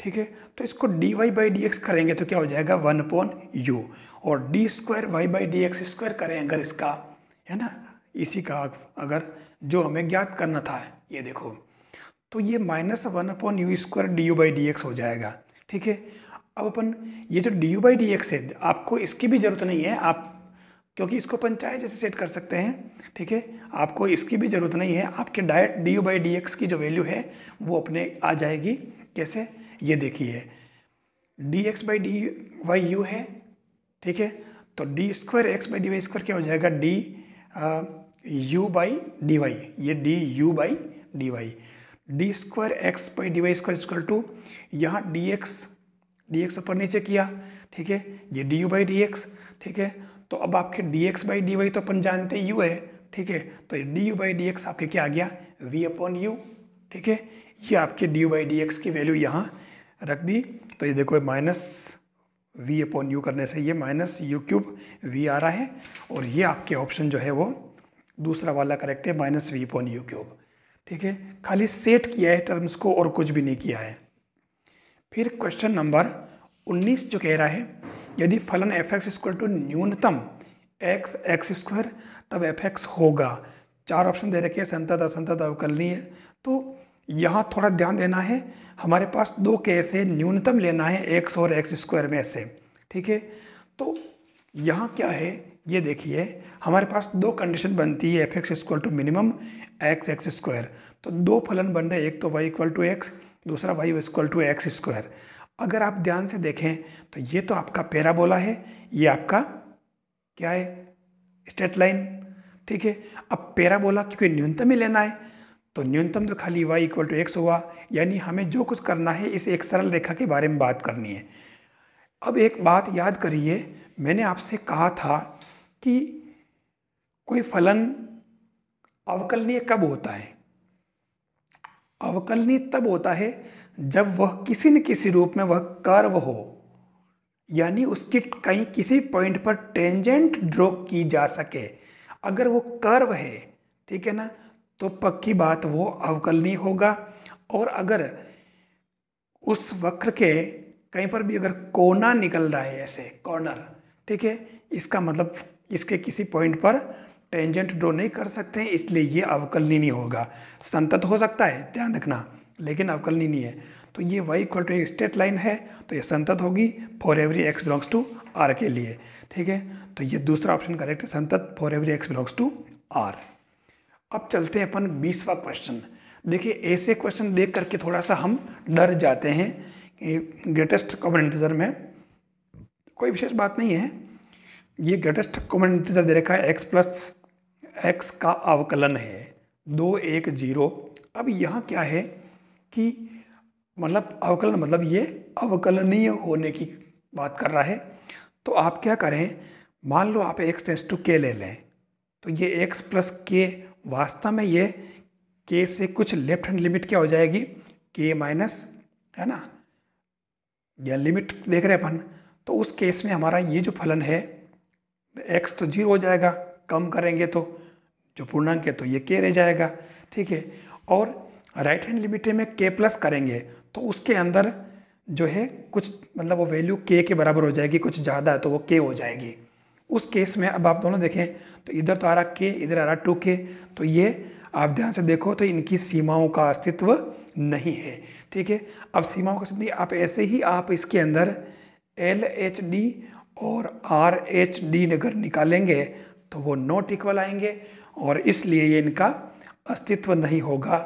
ठीक है। तो इसको dy/dx करेंगे तो क्या हो जाएगा 1/u, और d2y/dx² करें अगर इसका, है ना, इसी का अगर जो हमें ज्ञात करना था, ये देखो, तो ये -1/u² du/dx हो जाएगा, ठीक है। अब अपन ये जो du/dx है, आपको इसकी भी जरूरत नहीं है, आप क्योंकि इसको अपन चाहे जैसे सेट कर सकते हैं, ठीक है। आपको इसकी भी जरूरत नहीं है, आपके डायरेक्ट du/dx की जो वैल्यू है वो अपने आ जाएगी। कैसे, ये देखिए dx/dy u है, ठीक है। तो d2x/dy² क्या हो जाएगा, du/dy, ये du/dy, d2x/dy² इक्वल टू यहाँ dx ऊपर नीचे किया, ठीक है, ये du/dx, ठीक है। तो अब आपके dx/dy तो अपन जानते हैं u है, ठीक है। तो du/dx आपके क्या आ गया, v/u, ठीक है। ये आपके du/dx की वैल्यू यहाँ रख दी। तो ये देखो -v/u करने से ये -u³ v आ रहा है, और ये आपके ऑप्शन जो है वो दूसरा वाला करेक्ट है, -v/u³, ठीक है। खाली सेट किया है टर्म्स को और कुछ भी नहीं किया है। फिर क्वेश्चन नंबर 19 जो कह रहा है, यदि फलन f(x) इक्वल टू न्यूनतम x² तब f(x) होगा। 4 ऑप्शन दे रखे हैं, संतत असंतत अवकलनीय। तो यहाँ थोड़ा ध्यान देना है, हमारे पास दो केस है, न्यूनतम लेना है एक्स और एक्स स्क्वायर में से, ठीक है। तो यहाँ क्या है, ये देखिए हमारे पास दो कंडीशन बनती है, F X equal to minimum X X square. तो दो फलन बन रहे हैं, एक तो वाई इक्वल टू एक्स, दूसरा Y equal to X square. अगर आप ध्यान से देखें तो ये तो आपका पैराबोला है, ये आपका क्या है, स्ट्रेट लाइन, ठीक है। अब पैराबोला क्योंकि न्यूनतम ही लेना है, तो न्यूनतम तो खाली y इक्वल टू एक्स हुआ, यानी हमें जो कुछ करना है इस एक सरल रेखा के बारे में बात करनी है। अब एक बात याद करिए, मैंने आपसे कहा था कि कोई फलन अवकलनीय कब होता है? अवकलनीय तब होता है जब वह किसी न किसी रूप में वह कर्व हो, यानी उसकी कहीं किसी पॉइंट पर टेंजेंट ड्रॉ की जा सके। अगर वो कर्व है, ठीक है ना, तो पक्की बात वो अवकलनीय होगा। और अगर उस वक्र के कहीं पर भी अगर कोना निकल रहा है, ऐसे कॉर्नर, ठीक है, इसका मतलब इसके किसी पॉइंट पर टेंजेंट ड्रॉ नहीं कर सकते हैं, इसलिए ये अवकलनीय नहीं होगा। संतत हो सकता है, ध्यान रखना, लेकिन अवकलनीय नहीं है। तो ये y इक्वल टू एक स्ट्रेट लाइन है, तो ये संतत होगी for every x belongs to r के लिए, ठीक है। तो ये दूसरा ऑप्शन करेक्ट है, संतत for every x belongs to r। अब चलते हैं अपन 20वां क्वेश्चन। देखिए ऐसे क्वेश्चन देख करके थोड़ा सा हम डर जाते हैं कि ग्रेटेस्ट कॉमन इंटीजर में कोई विशेष बात नहीं है, ये ग्रेटेस्ट कॉमन इंटीजर दे रखा है x प्लस एक्स का अवकलन है 2 1 0। अब यहाँ क्या है कि मतलब अवकलन मतलब ये अवकलनीय होने की बात कर रहा है। तो आप क्या करें, मान लो आप x टेंस टू k ले लें, तो ये x प्लस के वास्तव में ये k से कुछ लेफ्ट हैंड लिमिट क्या हो जाएगी, k माइनस, है ना, या लिमिट देख रहे हैं अपन। तो उस केस में हमारा ये जो फलन है x तो 0 हो जाएगा, कम करेंगे तो जो पूर्णांक है तो ये k रह जाएगा, ठीक है। और राइट हैंड लिमिट में k प्लस करेंगे तो उसके अंदर जो है कुछ मतलब वो वैल्यू k के बराबर हो जाएगी, कुछ ज़्यादा है तो वो k हो जाएगी। उस केस में अब आप दोनों देखें तो इधर तो आ रहा k, इधर आ रहा 2k, तो ये आप ध्यान से देखो तो इनकी सीमाओं का अस्तित्व नहीं है, ठीक है। अब सीमाओं का अस्तित्व आप ऐसे ही आप इसके अंदर LHD और RH_D अगर निकालेंगे तो वो नॉट इक्वल आएंगे और इसलिए ये इनका अस्तित्व नहीं होगा,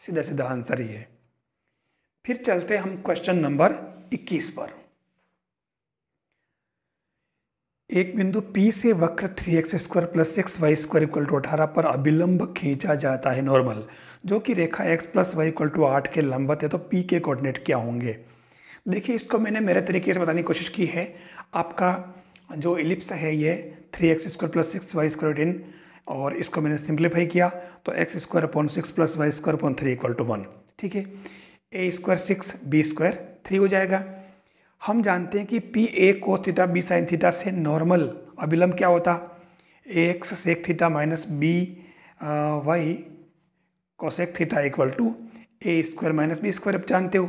सीधा सीधा आंसर ही है। फिर चलते हैं हम क्वेश्चन नंबर 21 पर। एक बिंदु P से वक्र 3x² + 6y² = 18 पर अभिलंब खींचा जाता है नॉर्मल, जो कि रेखा x + y = 8 के लंबवत है, तो P के कोऑर्डिनेट क्या होंगे? देखिए इसको मैंने मेरे तरीके से बताने की कोशिश की है। आपका जो इलिप्स है ये 3x² + 6y² 18, और इसको मैंने सिंप्लीफाई किया तो x² / 6 + y² / 3 = 1, ठीक है। a² 6 b² 3 हो जाएगा। हम जानते हैं कि P A cos theta B sine theta से नॉर्मल अभिलंब क्या होता, ax sec theta minus B Y cosec theta equal to a² - b², आप जानते हो,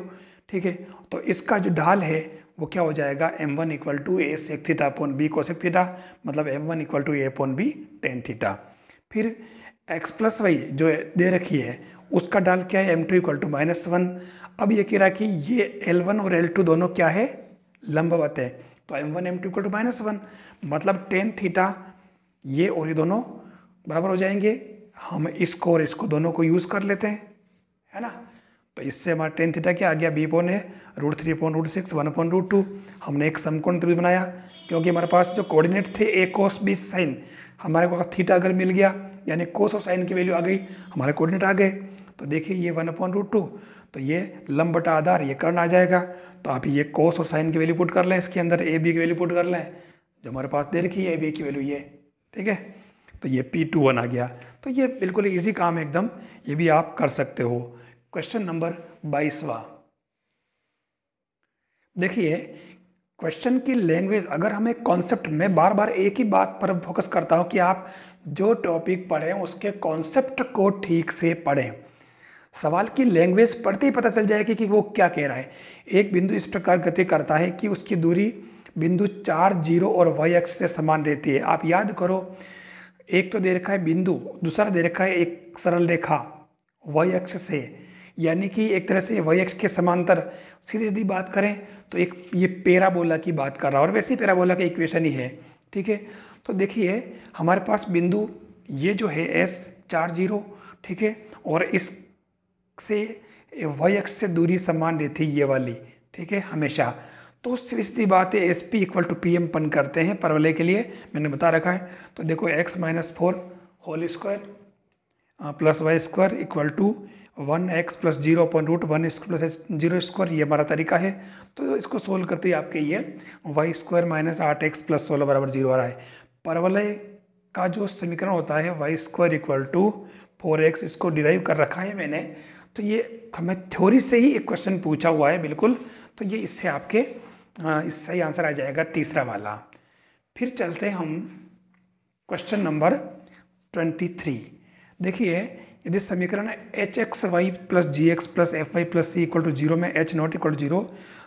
ठीक है। तो इसका जो ढाल है वो क्या हो जाएगा, m1 = a sec theta upon b cosec theta, मतलब m1 = a अपॉन b टेन थीटा। फिर x + y जो दे रखी है उसका ढाल क्या है, m2 = -1। अब ये कह रहा है कि ये L1 और L2 दोनों क्या है, लंबवत है, तो m1 m2 = -1, मतलब टेन थीटा ये और ये दोनों बराबर हो जाएंगे। हम इसको और इसको दोनों को यूज़ कर लेते हैं, है ना। तो इससे हमारा टेन थीटा क्या आ गया, b/a √3/√6 1/√2। हमने एक समकोण त्रिभुज बनाया क्योंकि हमारे पास जो कोऑर्डिनेट थे a cos b sin, हमारे पास थीटा अगर मिल गया यानी कोस और साइन की वैल्यू आ गई, हमारे कोऑर्डिनेट आ गए। तो देखिए ये 1/√2, तो ये लंब बटा आधार ये कर्ण आ जाएगा। तो आप ये कोस और साइन की वैल्यू पुट कर लें, इसके अंदर ए बी की वैल्यू पुट कर लें, जो हमारे पास दे रखी है ए बी की वैल्यू ये, ठीक है। तो ये P21 आ गया। तो ये बिल्कुल इजी काम है एकदम, ये भी आप कर सकते हो। क्वेश्चन नंबर 22वां देखिए, क्वेश्चन की लैंग्वेज, अगर हमें कॉन्सेप्ट में बार बार एक ही बात पर फोकस करता हूँ कि आप जो टॉपिक पढ़ें उसके कॉन्सेप्ट को ठीक से पढ़ें। सवाल की लैंग्वेज पढ़ते ही पता चल जाएगी कि वो क्या कह रहा है। एक बिंदु इस प्रकार गति करता है कि उसकी दूरी बिंदु 4 0 और y अक्ष से समान रहती है। आप याद करो, एक तो दे रखा है बिंदु, दूसरा दे रखा है एक सरल रेखा y अक्ष से, यानी कि एक तरह से वाई एक्स के समांतर। सीधी सीधी बात करें तो एक ये पैराबोला की बात कर रहा है और वैसे ही पैराबोला का इक्वेशन ही है। ठीक है, तो देखिए हमारे पास बिंदु ये जो है एस 40, ठीक है, और इससे वाई एक्स से दूरी समान रहती है ये वाली, ठीक है, हमेशा। तो सीधी सीधी बात है S P equal to P M पन करते हैं परवलय के लिए, मैंने बता रखा है। तो देखो X minus 4 whole square plus Y square equal to 1x plus 0/√1 plus 0 square, ये हमारा तरीका है। तो इसको सोल्व करते ही आपके ये Y square minus 8x plus 16 बराबर 0 आ रहा है। परवलय का जो समीकरण होता है Y square equal to 4x, इसको डिराइव कर रखा है मैंने। तो ये हमें थ्योरी से ही एक क्वेश्चन पूछा हुआ है बिल्कुल, तो ये इससे आपके इससे ही आंसर आ जाएगा तीसरा वाला। फिर चलते हैं हम क्वेश्चन नंबर 23। देखिए यदि समीकरण H X Y plus G X plus F Y plus C equal to 0 में एच नॉट इक्वल टू 0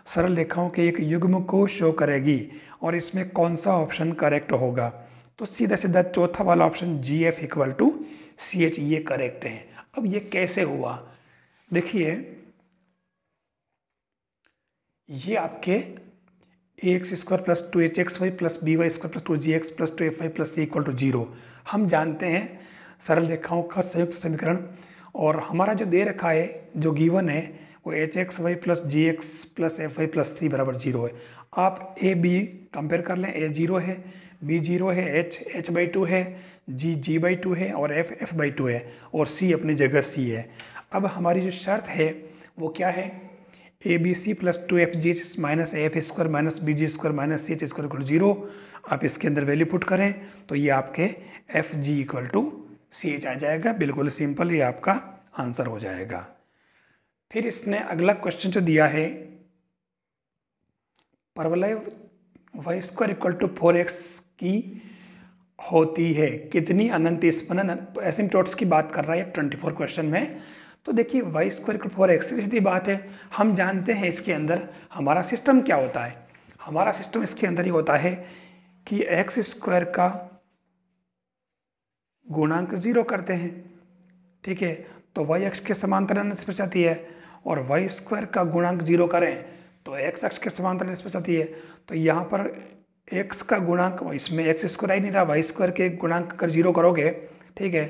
सरल रेखाओं के एक युग्म को शो करेगी और इसमें कौन सा ऑप्शन करेक्ट होगा? तो सीधा सीधा चौथा वाला option G F equal to C H, ये करेक्ट है। अब ये कैसे हुआ? देखिए ये आपके A X square plus 2hxy प्लस B Y square plus 2gx plus 2fy plus C equal to 0 हम जानते हैं सरल रेखाओं का संयुक्त समीकरण। और हमारा जो दे रखा है जो गिवन है वो hxy plus gx plus fy plus C बराबर 0 है। आप ए बी कंपेयर कर लें, a 0 है, b 0 है, h/2 है, g/2 है और f f/2 है और c अपनी जगह c है। अब हमारी जो शर्त है वो क्या है? A B C plus 2fg minus F square minus B G square minus C H square equal 0। आप इसके अंदर वैल्यू पुट करें तो ये आपके F G equal to C H आ जाएगा। बिल्कुल सिंपल, ये आपका आंसर हो जाएगा। फिर इसने अगला क्वेश्चन जो दिया है, परवलय Y square equal to 4x की होती है कितनी अनंत स्पंदन? एसिम्पटोट्स की बात कर रहा है 24 क्वेश्चन में। तो देखिए वाई स्क्वायर इक्वल 4x, सीधी बात है, हम जानते हैं इसके अंदर हमारा सिस्टम क्या होता है। हमारा सिस्टम इसके अंदर ही होता है कि एक्स स्क्वायर का गुणांक 0 करते हैं, ठीक है, तो वाई अक्ष के समांतर अनंत पर जाती है, और वाई स्क्वायर का गुणांक 0 करें तो एक्स अक्ष के समांतर अनंत पर जाती है। तो यहाँ पर एक्स का गुणांक, इसमें एक्स स्क्वायर ही नहीं रहा, वाई स्क्वायर के गुणांक अगर 0 करोगे, ठीक है,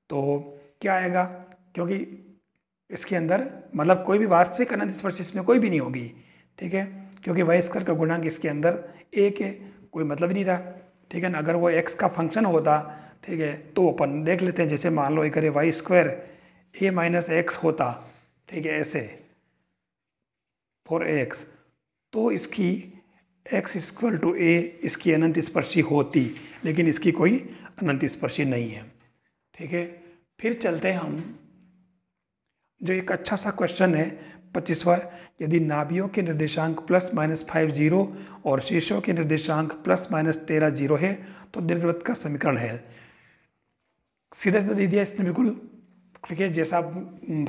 तो क्या आएगा? क्योंकि इसके अंदर मतलब कोई भी वास्तविक अनंत स्पर्श इसमें कोई भी नहीं होगी, ठीक है, क्योंकि वाई स्क्वायर का गुणांक इसके अंदर 1 है, कोई मतलब ही नहीं रहा, ठीक है ना। अगर वो एक्स का फंक्शन होता, ठीक है, तो अपन देख लेते हैं, जैसे मान लो एक अरे वाई स्क्वायर ए माइनस एक्स होता, ठीक है, ऐसे फॉर एक्स, तो इसकी एक्स इक्वल टू ए इसकी अनंत स्पर्शी होती, लेकिन इसकी कोई अनंत स्पर्शी नहीं है, ठीक है। फिर चलते हैं हम जो एक अच्छा सा क्वेश्चन है 25वां, यदि नाभियों के निर्देशांक प्लस माइनस 5 0 और शीर्षों के निर्देशांक प्लस माइनस 13 0 है तो दीर्घवृत्त का समीकरण है। सीधा सीधा दे दिया इसने बिल्कुल, ठीक है, जैसा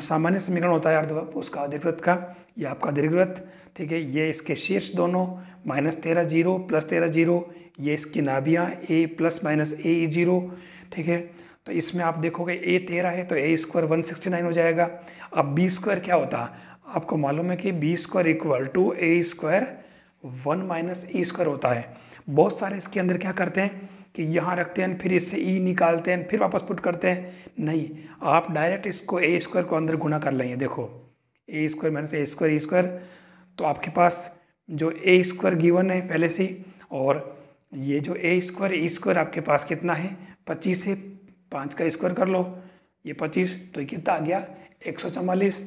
सामान्य समीकरण होता है अर्ध उसका दीर्घवृत्त का, ये आपका दीर्घवृत्त, ठीक है। ये इसके शीर्ष दोनों माइनस 13 0 प्लस 13 0, ये इसकी नाभियाँ ए प्लस माइनस ए 0, ठीक है। तो इसमें आप देखोगे ए 13 है तो ए स्क्वायर 169 हो जाएगा। अब बी स्क्वायर क्या होता है? आपको मालूम है कि B square equal to A square 1 minus E square होता है। बहुत सारे इसके अंदर क्या करते हैं कि यहाँ रखते हैं, फिर इससे ई निकालते हैं, फिर वापस पुट करते हैं। नहीं, आप डायरेक्ट इसको ए स्क्वायर को अंदर गुना कर लेंगे। देखो ए स्क्वायर माइनस ए स्क्वायर ई स्क्वायर, तो आपके पास जो ए स्क्वायर गिवन है पहले से, और ये जो ए स्क्वायर ई स्क्वायर आपके पास कितना है 25 है, 5 का स्क्वायर कर लो, ये 25, तो ये कितना आ गया 144।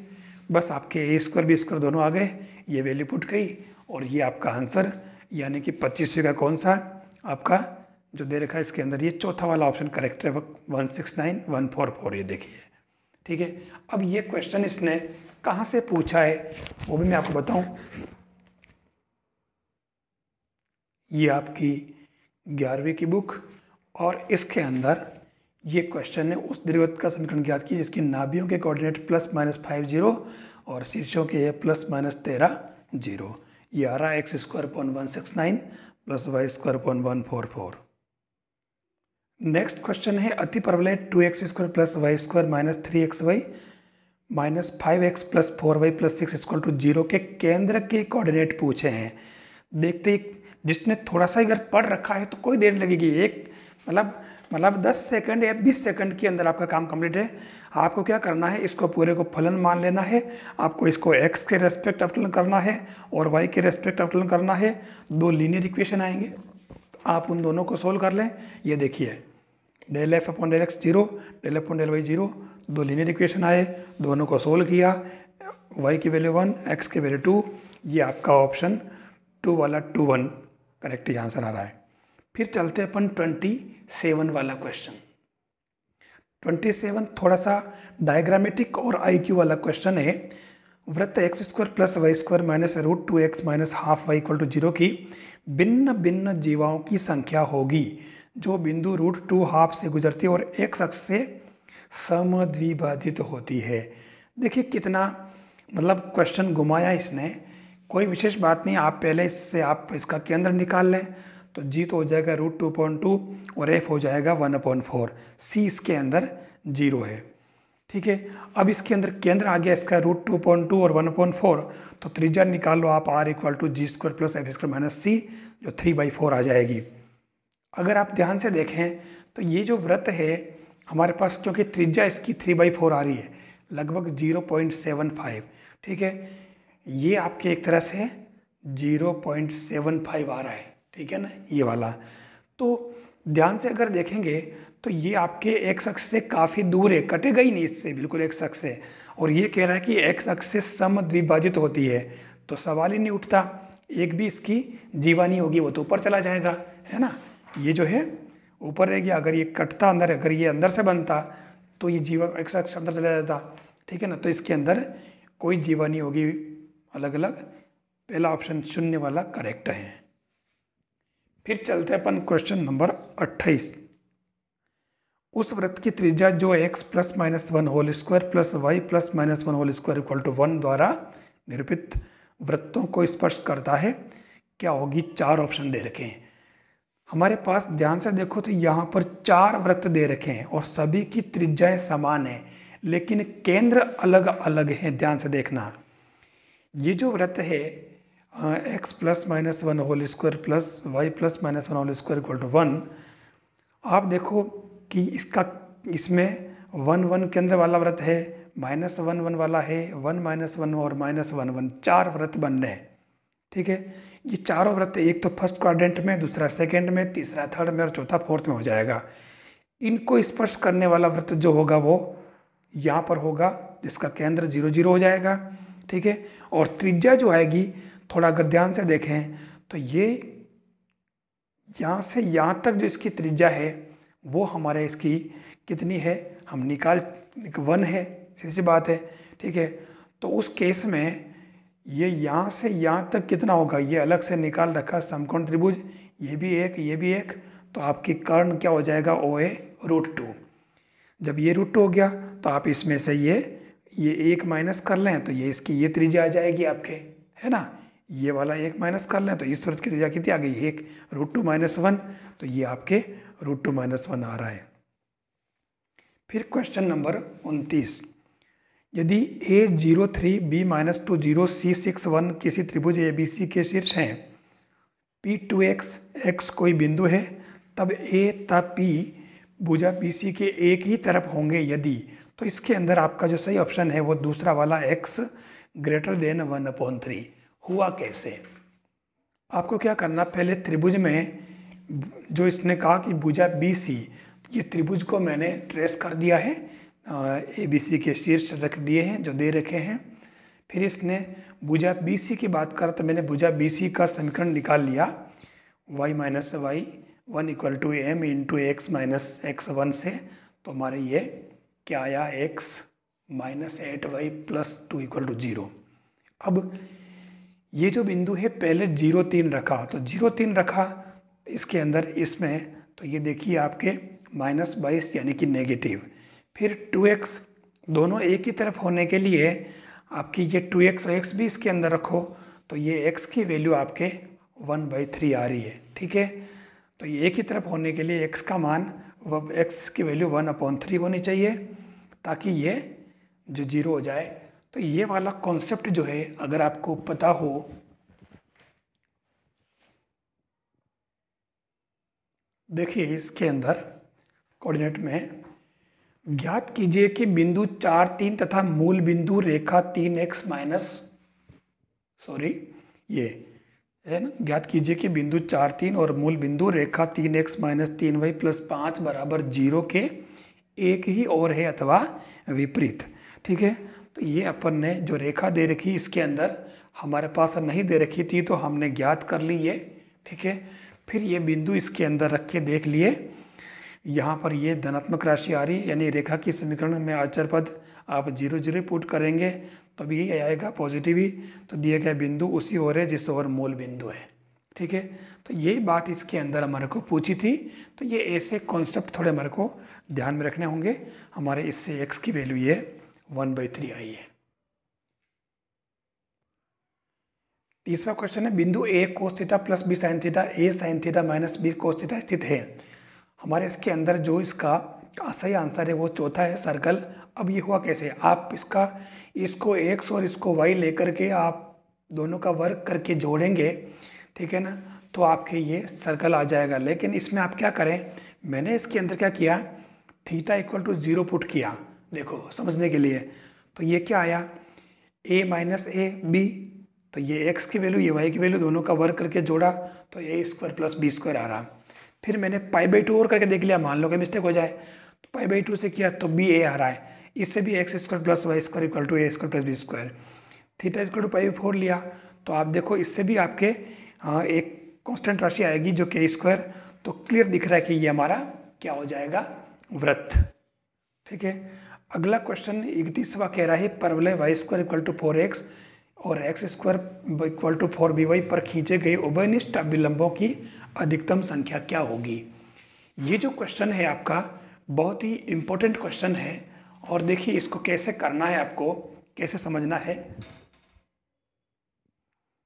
बस आपके ए स्क्वायर बी स्क्वायर दोनों आ गए, ये वैल्यू पुट गई और ये आपका आंसर, यानी कि 25वें का कौन सा आपका जो दे रखा है इसके अंदर, ये चौथा वाला ऑप्शन करेक्ट है 169144, ये देखिए, ठीक है। अब ये क्वेश्चन इसने कहाँ से पूछा है वो भी मैं आपको बताऊं। ये आपकी 11वीं की बुक, और इसके अंदर ये क्वेश्चन है उस दीर्घवृत्त का समीकरण ज्ञात की जिसकी नाभियों के कोऑर्डिनेट प्लस माइनस 5 0 और शीर्षों के प्लस माइनस 13 0। ये आ रहा है X square upon 169 plus Y square upon 144। Next question है अति परवलय 2x square plus Y square minus 3xy -5x + 4y + 6 = 0 के केंद्र के कोऑर्डिनेट पूछे हैं। देखते ही जिसने थोड़ा सा अगर पढ़ रखा है तो कोई देर लगेगी, एक मतलब 10 सेकंड या 20 सेकंड के अंदर आपका काम कंप्लीट है। आपको क्या करना है, इसको पूरे को फलन मान लेना है, आपको इसको x के रेस्पेक्ट अवकलन करना है और y के रेस्पेक्ट अवकलन करना है। दो लीनियर इक्वेशन आएंगे, आप उन दोनों को सोल्व कर लें। ये देखिए ∂f/∂x 0, ∂f/∂y 0, दो लीनियर इक्वेशन आए, दोनों को सोल्व किया, y की वैल्यू 1, x की वैल्यू 2। ये आपका ऑप्शन 2 वाला 2 1 करेक्ट आंसर आ रहा है। फिर चलते हैं अपन 27 वाला क्वेश्चन। 27 थोड़ा सा डायग्रामेटिक और IQ वाला क्वेश्चन है। वृत्त x² + y² - √2x - ½ y = 0 की भिन्न भिन्न जीवाओं की संख्या होगी जो बिंदु √2 से गुजरती है और x अक्ष से समद्विभाजित होती है। देखिए कितना मतलब क्वेश्चन घुमाया इसने, कोई विशेष बात नहीं। आप पहले इससे आप इसका केंद्र निकाल लें तो g तो हो जाएगा √2.2 और f हो जाएगा 1/4। c इसके अंदर 0 है, ठीक है। अब इसके अंदर केंद्र आ गया इसका √2.2 और 1/4, तो त्रिज्या निकाल लो आप r = g² + f² - c जो 3/4 आ जाएगी। अगर आप ध्यान से देखें तो ये जो वृत्त है हमारे पास, क्योंकि त्रिज्या इसकी 3/4 आ रही है, लगभग 0.75, ठीक है। ये आपके एक तरह से 0.75 आ रहा है, ठीक है ना, ये वाला। तो ध्यान से अगर देखेंगे तो ये आपके x अक्ष से काफ़ी दूर है, कटेगा ही नहीं इससे बिल्कुल x अक्ष से। और ये कह रहा है कि x अक्ष से समद्विभाजित होती है, तो सवाल ही नहीं उठता, एक भी इसकी जीवा नहीं होगी, वो तो ऊपर चला जाएगा, है ना। ये जो है ऊपर रह गया, अगर ये कटता अंदर, अगर ये अंदर से बनता तो ये जीवा x अक्ष अंदर चला जाता, ठीक है ना। तो इसके अंदर कोई जीवा नहीं होगी, अलग अलग। पहला ऑप्शन 0 वाला करेक्ट है। फिर चलते हैं अपन क्वेश्चन नंबर 28। उस वृत्त की त्रिज्या जो x ± 1 whole square + y ± 1 whole square = 1 द्वारा निरूपित वृत्तों को स्पर्श करता है, क्या होगी? 4 ऑप्शन दे रखे हैं हमारे पास। ध्यान से देखो तो यहाँ पर 4 वृत्त दे रखे हैं और सभी की त्रिज्याएं समान है, लेकिन केंद्र अलग अलग हैं। ध्यान से देखना, ये जो वृत्त है x ± 1 whole square + y ± 1 whole square = 1, आप देखो कि इसमें 1 1 केंद्र वाला वृत्त है, -1 1 वाला है, 1 -1 और -1 1, 4 वृत्त बन रहे हैं, ठीक है। ये चारों वृत्त, एक तो फर्स्ट क्वाड्रेंट में, दूसरा सेकंड में, तीसरा थर्ड में और चौथा फोर्थ में हो जाएगा। इनको स्पर्श करने वाला वृत्त जो होगा वो यहाँ पर होगा, जिसका केंद्र 0 0 हो जाएगा, ठीक है। और त्रिज्या जो आएगी, थोड़ा अगर ध्यान से देखें तो ये यहाँ से यहाँ तक जो इसकी त्रिज्या है वो हमारे इसकी कितनी है, हम 1 है, सीधी सी बात है, ठीक है। तो उस केस में ये यहाँ से यहाँ तक कितना होगा, ये अलग से निकाल रखा समकोण त्रिभुज, ये भी एक, ये भी एक, तो आपकी कर्ण क्या हो जाएगा, OA √2। जब ये √2 हो गया तो आप इसमें से ये 1 माइनस कर लें तो ये इसकी ये त्रिज्या आ जाएगी आपके, है ना। ये वाला 1 माइनस कर लें तो इस वृत्त की त्रिज्या कितनी आ गई, 1 √2 - 1, तो ये आपके √2 - 1 आ रहा है। फिर क्वेश्चन नंबर 29। यदि A03 B - 2 0 C 6 1 किसी त्रिभुज ABC के शीर्ष हैं, P2x x कोई बिंदु है, तब A तब P भुजा BC के एक ही तरफ होंगे यदि, तो इसके अंदर आपका जो सही ऑप्शन है वो दूसरा वाला x > 1/3। हुआ कैसे? आपको क्या करना, पहले त्रिभुज में जो इसने कहा कि भुजा BC, ये त्रिभुज को मैंने ट्रेस कर दिया है, ABC के शीर्ष रख दिए हैं जो दे रखे हैं। फिर इसने भुजा BC की बात करा तो मैंने भुजा BC का समीकरण निकाल लिया, y - y 1 = m × x - x1 से, तो हमारे ये क्या आया, x - 8y + 2 = 0। अब ये जो बिंदु है पहले 0 3 रखा, तो 0 3 रखा इसके अंदर, इसमें तो ये देखिए आपके -22 यानी कि नेगेटिव। फिर 2x, दोनों एक ही तरफ होने के लिए आपकी ये 2x और x भी इसके अंदर रखो, तो ये x की वैल्यू आपके 1/3 आ रही है, ठीक है। तो ये एक ही तरफ होने के लिए x का मान, x की वैल्यू 1/3 होनी चाहिए, ताकि ये जो 0 हो जाए। तो ये वाला कॉन्सेप्ट जो है अगर आपको पता हो, देखिए इसके अंदर कोऑर्डिनेट में ज्ञात कीजिए कि बिंदु 4, 3 तथा मूल बिंदु रेखा 3x माइनस, सॉरी ये है ना, ज्ञात कीजिए कि बिंदु 4, 3 और मूल बिंदु रेखा 3x माइनस 3y प्लस 5 बराबर 0 के एक ही ओर है अथवा विपरीत। ठीक है, तो ये अपन ने जो रेखा दे रखी इसके अंदर हमारे पास नहीं दे रखी थी तो हमने ज्ञात कर ली ये। ठीक है, फिर ये बिंदु इसके अंदर रख के देख लिए, यहाँ पर ये धनात्मक राशि आ रही है, यानी रेखा की समीकरण में अचर पद आप 0 0 पुट करेंगे तब यही आएगा पॉजिटिव ही। तो दिया गया बिंदु उसी ओर है जिस ओर मूल बिंदु है। ठीक है, तो यही बात इसके अंदर हमारे को पूछी थी। तो ये ऐसे कॉन्सेप्ट थोड़े हमारे को ध्यान में रखने होंगे। हमारे इससे x की वैल्यू ये 1/3 आई है। तीसरा क्वेश्चन है बिंदु a cos theta plus b sin theta a sin theta minus b cos theta स्थित है। हमारे इसके अंदर जो इसका सही आंसर है वो चौथा है, सर्कल। अब ये हुआ कैसे, आप इसको x और इसको y लेकर के आप दोनों का वर्क करके जोड़ेंगे, ठीक है ना, तो आपके ये सर्कल आ जाएगा। लेकिन इसमें आप क्या करें, मैंने इसके अंदर क्या किया, थीटा इक्वल टू 0 पुट किया, देखो समझने के लिए। तो ये क्या आया, a माइनस ए बी, तो ये x की वैल्यू ये y की वैल्यू दोनों का वर्क करके जोड़ा तो a square plus B square आ रहा। फिर मैंने π/2 और करके देख लिया, मान लो कि मिस्टेक हो जाए तो π/2 से किया तो बी ए आ रहा है। इससे भी x square plus Y square equal to a square plus B square. Theta equal to π/4 लिया तो आप देखो इससे भी आपके एक कांस्टेंट राशि आएगी जो k स्क्वायर। तो क्लियर दिख रहा है कि ये हमारा क्या हो जाएगा, वृत्त। ठीक है, अगला क्वेश्चन 31वां कह रहा है परवलय y square equal to 4x और x square equal to 4by पर खींचे गए उभयनिष्ठ अभिलंबों की अधिकतम संख्या क्या होगी। ये जो क्वेश्चन है आपका बहुत ही इम्पोर्टेंट क्वेश्चन है। और देखिए इसको कैसे करना है, आपको कैसे समझना है।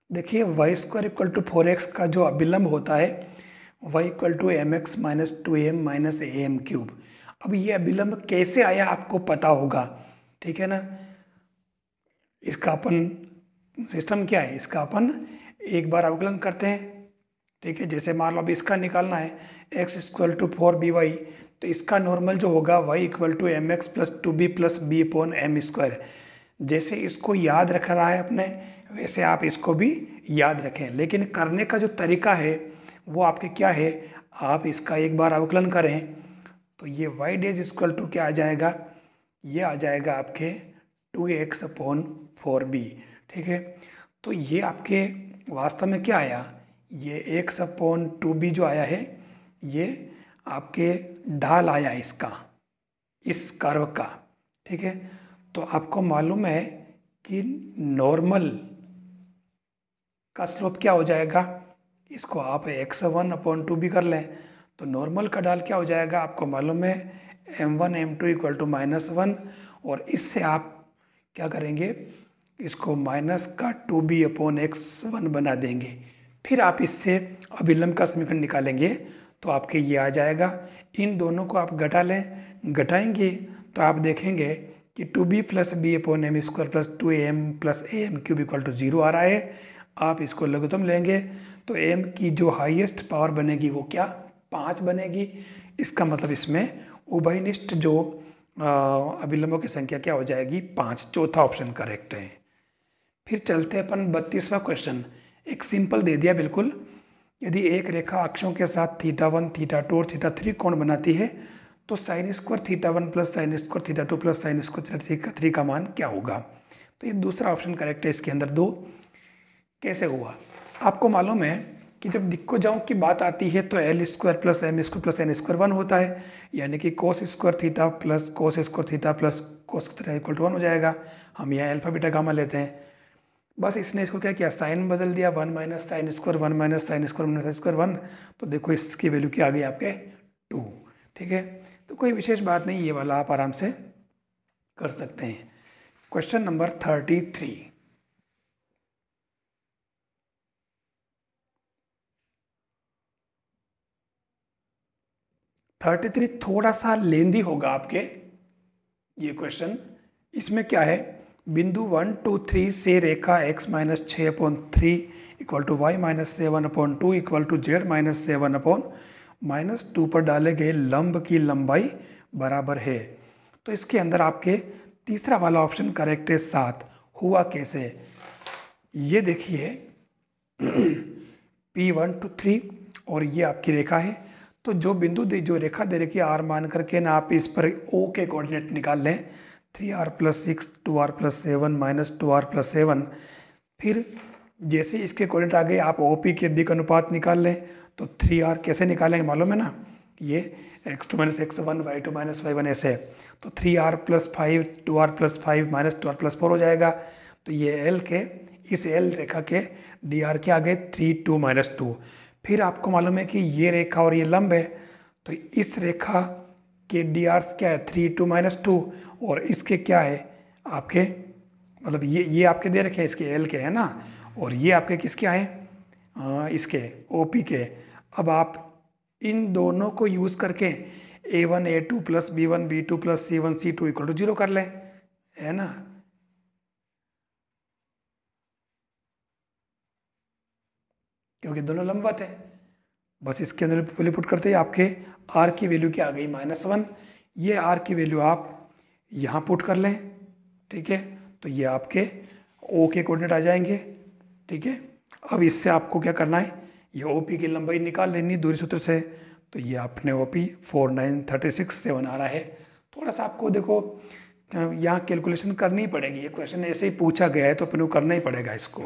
देखिए y square equal to 4x का जो अभिलंब होता है y equal to mx minus 2m minus am cube. अब ये अभिलंब कैसे आया आपको पता होगा, ठीक है ना। इसका अपन सिस्टम क्या है, इसका अपन एक बार अवकलन करते हैं। ठीक है, जैसे मान लो अब इसका निकालना है x इक्वल टू 4by, तो इसका नॉर्मल जो होगा y equal to mx plus 2b plus b upon m square. जैसे इसको याद रख रहा है अपने, वैसे आप इसको भी याद रखें। लेकिन करने का जो तरीका है वो आपके क्या है, आप इसका एक बार अवकलन करें तो ये y डेज इक्वल टू क्या आ जाएगा, ये आ जाएगा आपके 2x अपॉन 4b। ठीक है, तो ये आपके वास्तव में क्या आया, ये x अपॉन 2b जो आया है ये आपके ढाल आया इसका, इस कर्व का। ठीक है, तो आपको मालूम है कि नॉर्मल का स्लोप क्या हो जाएगा, इसको आप x1 अपॉन 2b कर लें तो नॉर्मल का ढाल क्या हो जाएगा, आपको मालूम है m1 m2 इक्वल टू -1। और इससे आप क्या करेंगे, इसको माइनस का 2b अपॉन x1 बना देंगे। फिर आप इससे अभिलंब का समीकरण निकालेंगे तो आपके ये आ जाएगा। इन दोनों को आप घटा लें, घटाएंगे तो आप देखेंगे कि 2b plus B upon M square plus 2am plus am cube equal to 0 आ रहा है। आप इसको लघुत्तम लेंगे तो m की जो हाईएस्ट पावर बनेगी वो क्या, 5 बनेगी। इसका मतलब इसमें उभयनिष्ठ जो अभिलंबों की संख्या क्या हो जाएगी, 5। चौथा ऑप्शन करेक्ट है। फिर चलते हैं अपन 32वां क्वेश्चन, एक सिंपल दे दिया बिल्कुल। यदि एक रेखा अक्षों के साथ θ1, θ2 और θ3 कोण बनाती है तो sine square θ1 plus sine square θ2 plus sine square θ3 का मान क्या होगा। तो ये दूसरा ऑप्शन करेक्ट है इसके अंदर 2। कैसे हुआ, आपको मालूम है कि जब दिक्कोजाओं की बात आती है तो L square plus M square plus N square 1 होता है, यानी कि cos square theta plus cos square theta plus cos theta equal to 1 हो जाएगा। हम यहाँ अल्फा बीटा गामा लेते हैं, बस इसने इसको क्या किया, साइन बदल दिया, 1 minus sine square 1 minus sine square minus square 1। तो देखो इसकी वैल्यू क्या आ गई आपके 2। ठीक है, तो कोई विशेष बात नहीं, ये वाला आप आराम से कर सकते हैं। क्वेश्चन नंबर 33, थोड़ा सा लेंदी होगा आपके ये क्वेश्चन, इसमें क्या है, बिंदु 1 2 3 से रेखा x minus 6/3 equal to Y minus 7/2 equal to Z minus 7/-2 पर डाले गए लंब की लंबाई बराबर है। तो इसके अंदर आपके तीसरा वाला ऑप्शन करेक्ट है 7। हुआ कैसे, ये देखिए P1 to 3 और ये आपकी रेखा है। तो जो बिंदु जो रेखा दे रखी है R मान करके ना आप इस पर O के कोऑर्डिनेट निकाल लें, 3r + 6 2r + 7 माइनस 2r + 7। फिर जैसे इसके कोऑर्डिनेट आ गए आप OP के दिक् अनुपात निकाल लें। तो 3r कैसे निकालेंगे मालूम है ना, ये x2 - x1 y2 - y1 ऐसे। तो 3r + 5 2r + 5 माइनस 2r + 4 हो जाएगा। तो ये L के इस L रेखा के dr के आ गए 3 2 - 2। फिर आपको मालूम है कि ये रेखा और ये लंब है, तो इस रेखा के dr क्या है 3 2 - 2 और इसके क्या है आपके, मतलब ये आपके दे रखे हैं, इसके L के है ना, और ये आपके किसके आए, इसके OP के। अब आप इन दोनों को यूज़ करके A1 A2 + B1 B2 + C1 C2 = 0 कर लें, है ना। क्योंकि दोनों लंबवत है। बस इसके अंदर वैल्यू पुट करते ही आपके R की वैल्यू क्या आ गई -1। ये R की वैल्यू आप यहाँ पुट कर लें, ठीक है। तो ये आपके O के कोऑर्डिनेट आ जाएंगे, ठीक है। अब इससे आपको क्या करना है, ये OP की लंबाई निकाल लेनी दूरी सूत्र से। तो ये आपने OP 4 9 36 7 आ रहा है। थोड़ा सा आपको देखो यहाँ कैलकुलेशन करनी पड़ेगी, ये क्वेश्चन ऐसे ही पूछा गया है तो अपने को करना ही पड़ेगा इसको।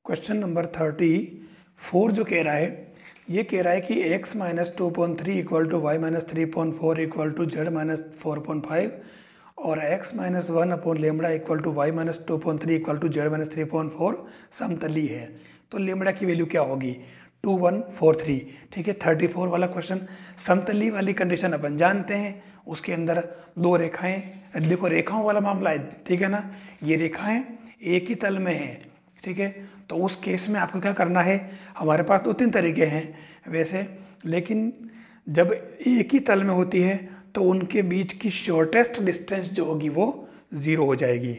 क्वेश्चन नंबर 34 जो कह रहा है, ये कह रहा है कि x - 2.3 equal to Y - 3.4 equal to Z - 4.5 और x - 1/λ equal to Y - 2.3 equal to Z - 3.4 समतली है। तो लेमड़ा की वैल्यू क्या होगी 2 1 4 3, ठीक है। 34 वाला क्वेश्चन, समतली वाली कंडीशन अपन जानते हैं, उसके अंदर दो रेखाएं, देखो रेखाओं वाला मामला है, ठीक है ना। ये रेखाएं एक ही तल में हैं, ठीक है। तो उस केस में आपको क्या करना है, हमारे पास 2-3 तरीके हैं वैसे, लेकिन जब एक ही तल में होती है तो उनके बीच की शॉर्टेस्ट डिस्टेंस जो होगी वो 0 हो जाएगी,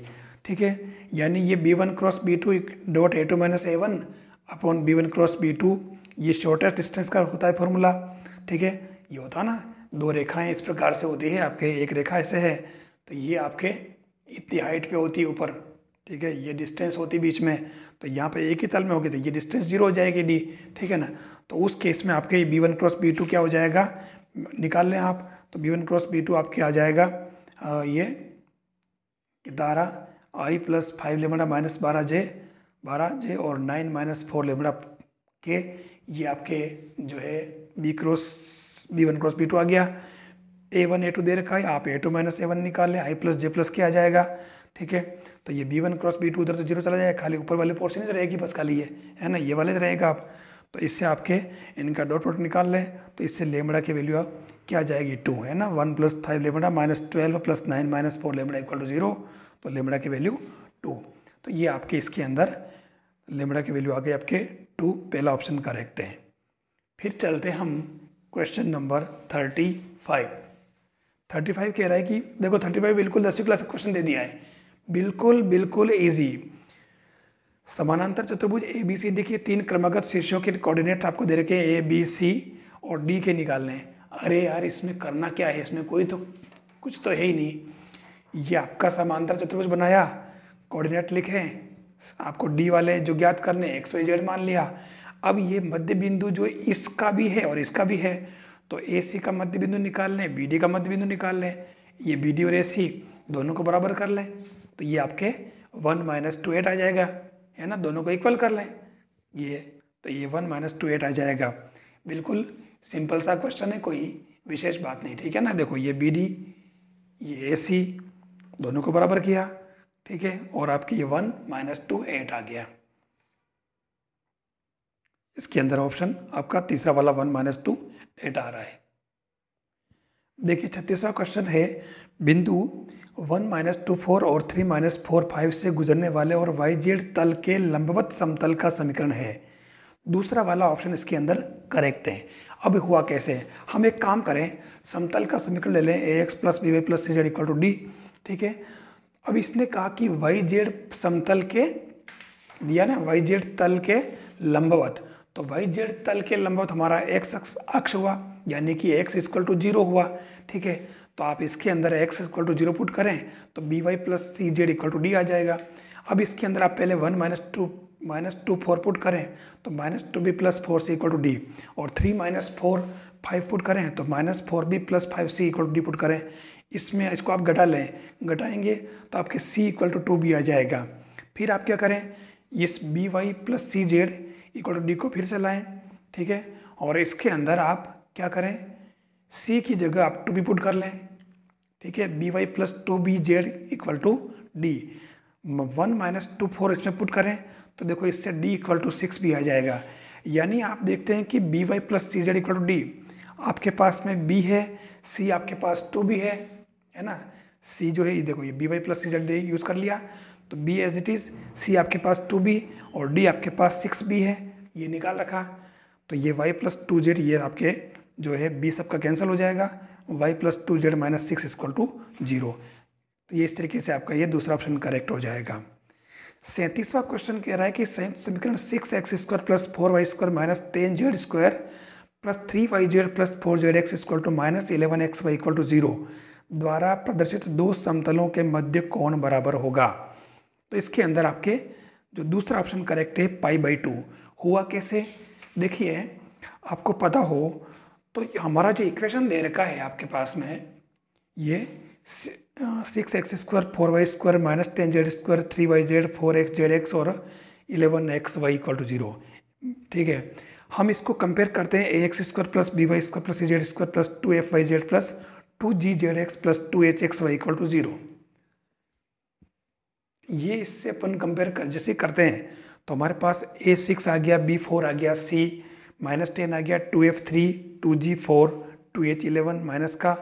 ठीक है। यानी ये B1 cross B2 dot A2 - A1 upon B1 cross B2, ये शॉर्टेस्ट डिस्टेंस का होता है फॉर्मूला, ठीक है। ये होता है ना, दो रेखाएं इस प्रकार से होती है आपके, एक रेखा ऐसे है तो ये आपके इतनी हाइट पे होती है ऊपर, ठीक है। ये डिस्टेंस होती बीच में, तो यहाँ पे एक ही तल में होगी तो ये डिस्टेंस 0 हो जाएगी d, ठीक है ना। तो उस केस में आपके B1 क्रॉस B2 क्या हो जाएगा, निकाल लें आप। तो B1 क्रॉस B2 आपके आ जाएगा ये 12 I + 5λ - 12j और 9 - 4λ के, ये आपके जो है B1 क्रॉस B2 आ गया। A1 A2 दे रखा है, आप A2 - A1 निकाल लें, I + j + के आ जाएगा, ठीक है। तो ये B1 क्रॉस B2 उधर से 0 चला जाएगा, खाली ऊपर वाले पोर्शन ही रहेगी बस, खाली ये है ना, ये वाले रहेगा आप। तो इससे आपके इनका डॉट प्रोडक्ट निकाल लें, तो इससे लेमड़ा की वैल्यू क्या आ जाएगी 2, है ना। 1 + 5λ - 12 + 9 - 4λ = 0। तो लेमड़ा की वैल्यू 2। तो ये आपके इसके अंदर लेमड़ा की वैल्यू आ गई आपके 2, पहला ऑप्शन करेक्ट है। फिर चलते हम क्वेश्चन नंबर 35। 35 कह रहा है कि देखो 35 बिल्कुल 10वीं क्लास का क्वेश्चन दे दिया है, बिल्कुल ईजी। समानांतर चतुर्भुज ABCD के 3 क्रमागत शीर्षों के कोऑर्डिनेट आपको दे रखे हैं ABC और D के निकालने हैं। अरे यार इसमें करना क्या है, इसमें कोई तो कुछ तो है ही नहीं। ये आपका समांतर चतुर्भुज बनाया, कोऑर्डिनेट लिखे, आपको D वाले जो ज्ञात करने XYZ मान लिया। अब ये मध्य बिंदु जो इसका भी है और इसका भी है, तो AC का मध्य बिंदु निकाल लें, BD का मध्य बिंदु निकाल लें, ये BD और AC दोनों को बराबर कर लें। तो ये आपके 1 - 2 8 आ जाएगा, है ना, दोनों को इक्वल कर लें ये, तो ये 1 - 2 8 आ जाएगा। बिल्कुल सिंपल सा क्वेश्चन है, कोई विशेष बात नहीं, ठीक है ना। देखो ये BD ये AC दोनों को बराबर किया, ठीक है, और आपके ये 1 - 2 8 आ गया। इसके अंदर ऑप्शन आपका तीसरा वाला 1 - 2 8 आ रहा है। देखिए 36वां क्वेश्चन है, बिंदु 1 - 2 4 और 3 - 4 5 से गुजरने वाले और YZ तल के लंबवत समतल का समीकरण है। दूसरा वाला ऑप्शन इसके अंदर करेक्ट है। अब हुआ कैसे, हम एक काम करें, समतल का समीकरण ले लें A X plus B Y plus C Z equal to D. ठीक है, अब इसने कहा कि वाई जेड समतल के दिया ना, वाई जेड तल के लंबवत, तो वाई जेड तल के लंबवत हमारा एक्स अक्ष हुआ, यानी कि एक्स इक्वल टू 0 हुआ। ठीक है, तो आप इसके अंदर एक्स इक्वल टू 0 पुट करें तो B Y plus C Z equal to D आ जाएगा। अब इसके अंदर आप पहले 1 माइनस टू 4 पुट करें तो -2b plus 4c equal to D, और 3 - 4 5 पुट करें तो -4b plus 5c equal to D put करें। इसमें इसको आप घटा लें, घटाएंगे तो आपके c इक्वल टू 2b आ जाएगा। फिर आप क्या करें, इस B Y plus C Z equal to D को फिर से लाएं। ठीक है, और इसके अंदर आप क्या करें, c की जगह आप 2b पुट कर लें। ठीक है, B Y plus 2b Z equal to D, 1 - 2 4 इसमें पुट करें तो देखो इससे d इक्वल टू 6 भी आ जाएगा। यानी आप देखते हैं कि B Y plus C Z equal to D, आपके पास में b है, c आपके पास 2b है ना। c जो है ये देखो, ये B Y plus C Z use कर लिया तो b as it is, c आपके पास 2b और d आपके पास 6b है, ये निकाल रखा। तो ये y प्लस 2z ये आपके जो है b सबका कैंसिल हो जाएगा, y plus 2z minus 6 equal to 0। तो ये इस तरीके से आपका ये दूसरा ऑप्शन करेक्ट हो जाएगा। 37वां क्वेश्चन कह रहा है कि संयुक्त समीकरण 6x² plus 4y² minus 10z² plus 3yz plus 4zx equal to minus 11xy equal to 0 द्वारा प्रदर्शित दो समतलों के मध्य कोण बराबर होगा। तो इसके अंदर आपके जो दूसरा ऑप्शन करेक्ट है π/2। हुआ कैसे, देखिए आपको पता हो तो हमारा जो इक्वेशन दे रखा है आपके पास में, ये 6x² 4y² minus 10z² 3yz 4xzx और 11xy इक्वल टू 0। ठीक है, हम इसको कंपेयर करते हैं ax² plus by² plus z² plus 2fyz plus 2gzx plus 2hxy equal to 0। ये इससे अपन कंपेयर कर जैसे करते हैं तो हमारे पास a6 आ गया, b4 आ गया, c -10 आ गया, 2f3 2g4 2h11 माइनस का।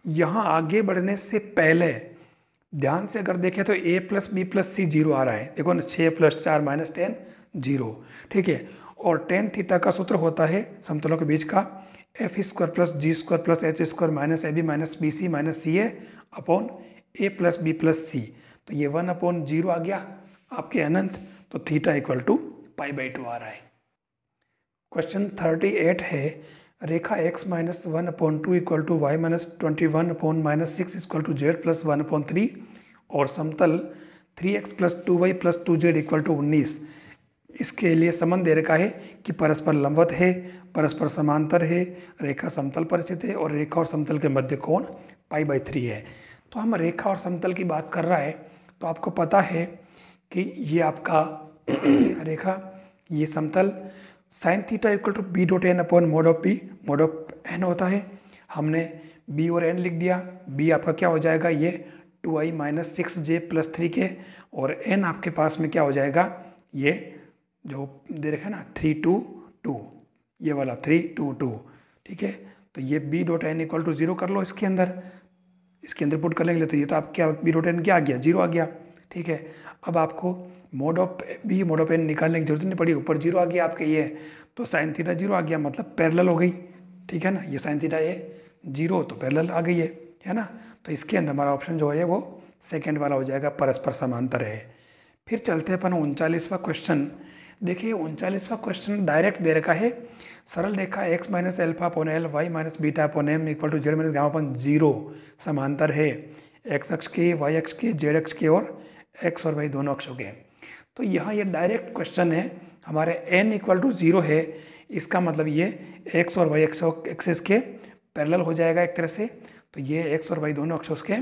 यहाँ आगे बढ़ने से पहले ध्यान से अगर देखें तो a प्लस बी प्लस सी 0 आ रहा है, देखो ना 6 + 4 - 10 0। ठीक है, और tan थीटा का सूत्र होता है समतलों के बीच का f² plus g² plus h² minus ab minus bc minus ca upon a plus B plus C. तो ये 1/0 आ गया आपके अनंत, तो थीटा इक्वल टू π/2 आ रहा है। क्वेश्चन 38 है, रेखा x - 1/2 equal to y - 21 - 6 equal to z plus 1/3 और समतल 3x plus 2y plus 2z equal to 19, इसके लिए संबंध दे रखा है कि परस्पर लंबवत है, परस्पर समांतर है, रेखा समतल पर स्थित है और रेखा और समतल के मध्य कोण π/3 है। तो हम रेखा और समतल की बात कर रहा है, तो आपको पता है कि ये आपका रेखा, ये समतल sine theta equal to b.n upon mod of b mod of n होता है। हमने b और n लिख दिया, b आपका क्या हो जाएगा, ये 2i minus 6j plus 3k, और n आपके पास में क्या हो जाएगा, ये जो दे रखा है ना 3 2 2, ये वाला 3 2 2। ठीक है, तो ये b.n इक्वल टू 0 कर लो, इसके अंदर पुट कर लेंगे तो ये तो आप क्या b.n क्या आ गया, 0 आ गया। ठीक है, अब आपको mode of b mod of n निकालने की जरूरत नहीं पड़ी, ऊपर 0 आ गया आपके ये, तो साइन थीटा 0 आ गया, मतलब पैरेलल हो गई। ठीक है ना, ये साइन थीटा ये 0 तो पैरेलल आ गई है ना। तो इसके अंदर हमारा ऑप्शन जो है वो सेकंड वाला हो जाएगा, परस्पर समांतर है। फिर चलते हैं अपन 39वां क्वेश्चन। देखिए 39वां क्वेश्चन डायरेक्ट दे रखा है, सरल रेखा x - α/l y - β/m equal to z - γ/0 समांतर है, x अक्ष के, y अक्ष के, z अक्ष के और x और y दोनों अक्षों के। तो यहाँ ये डायरेक्ट क्वेश्चन है, हमारे n इक्वल टू 0 है, इसका मतलब ये x और y एक्सिस के पैरेलल हो जाएगा एक तरह से, तो ये x और y दोनों अक्षों के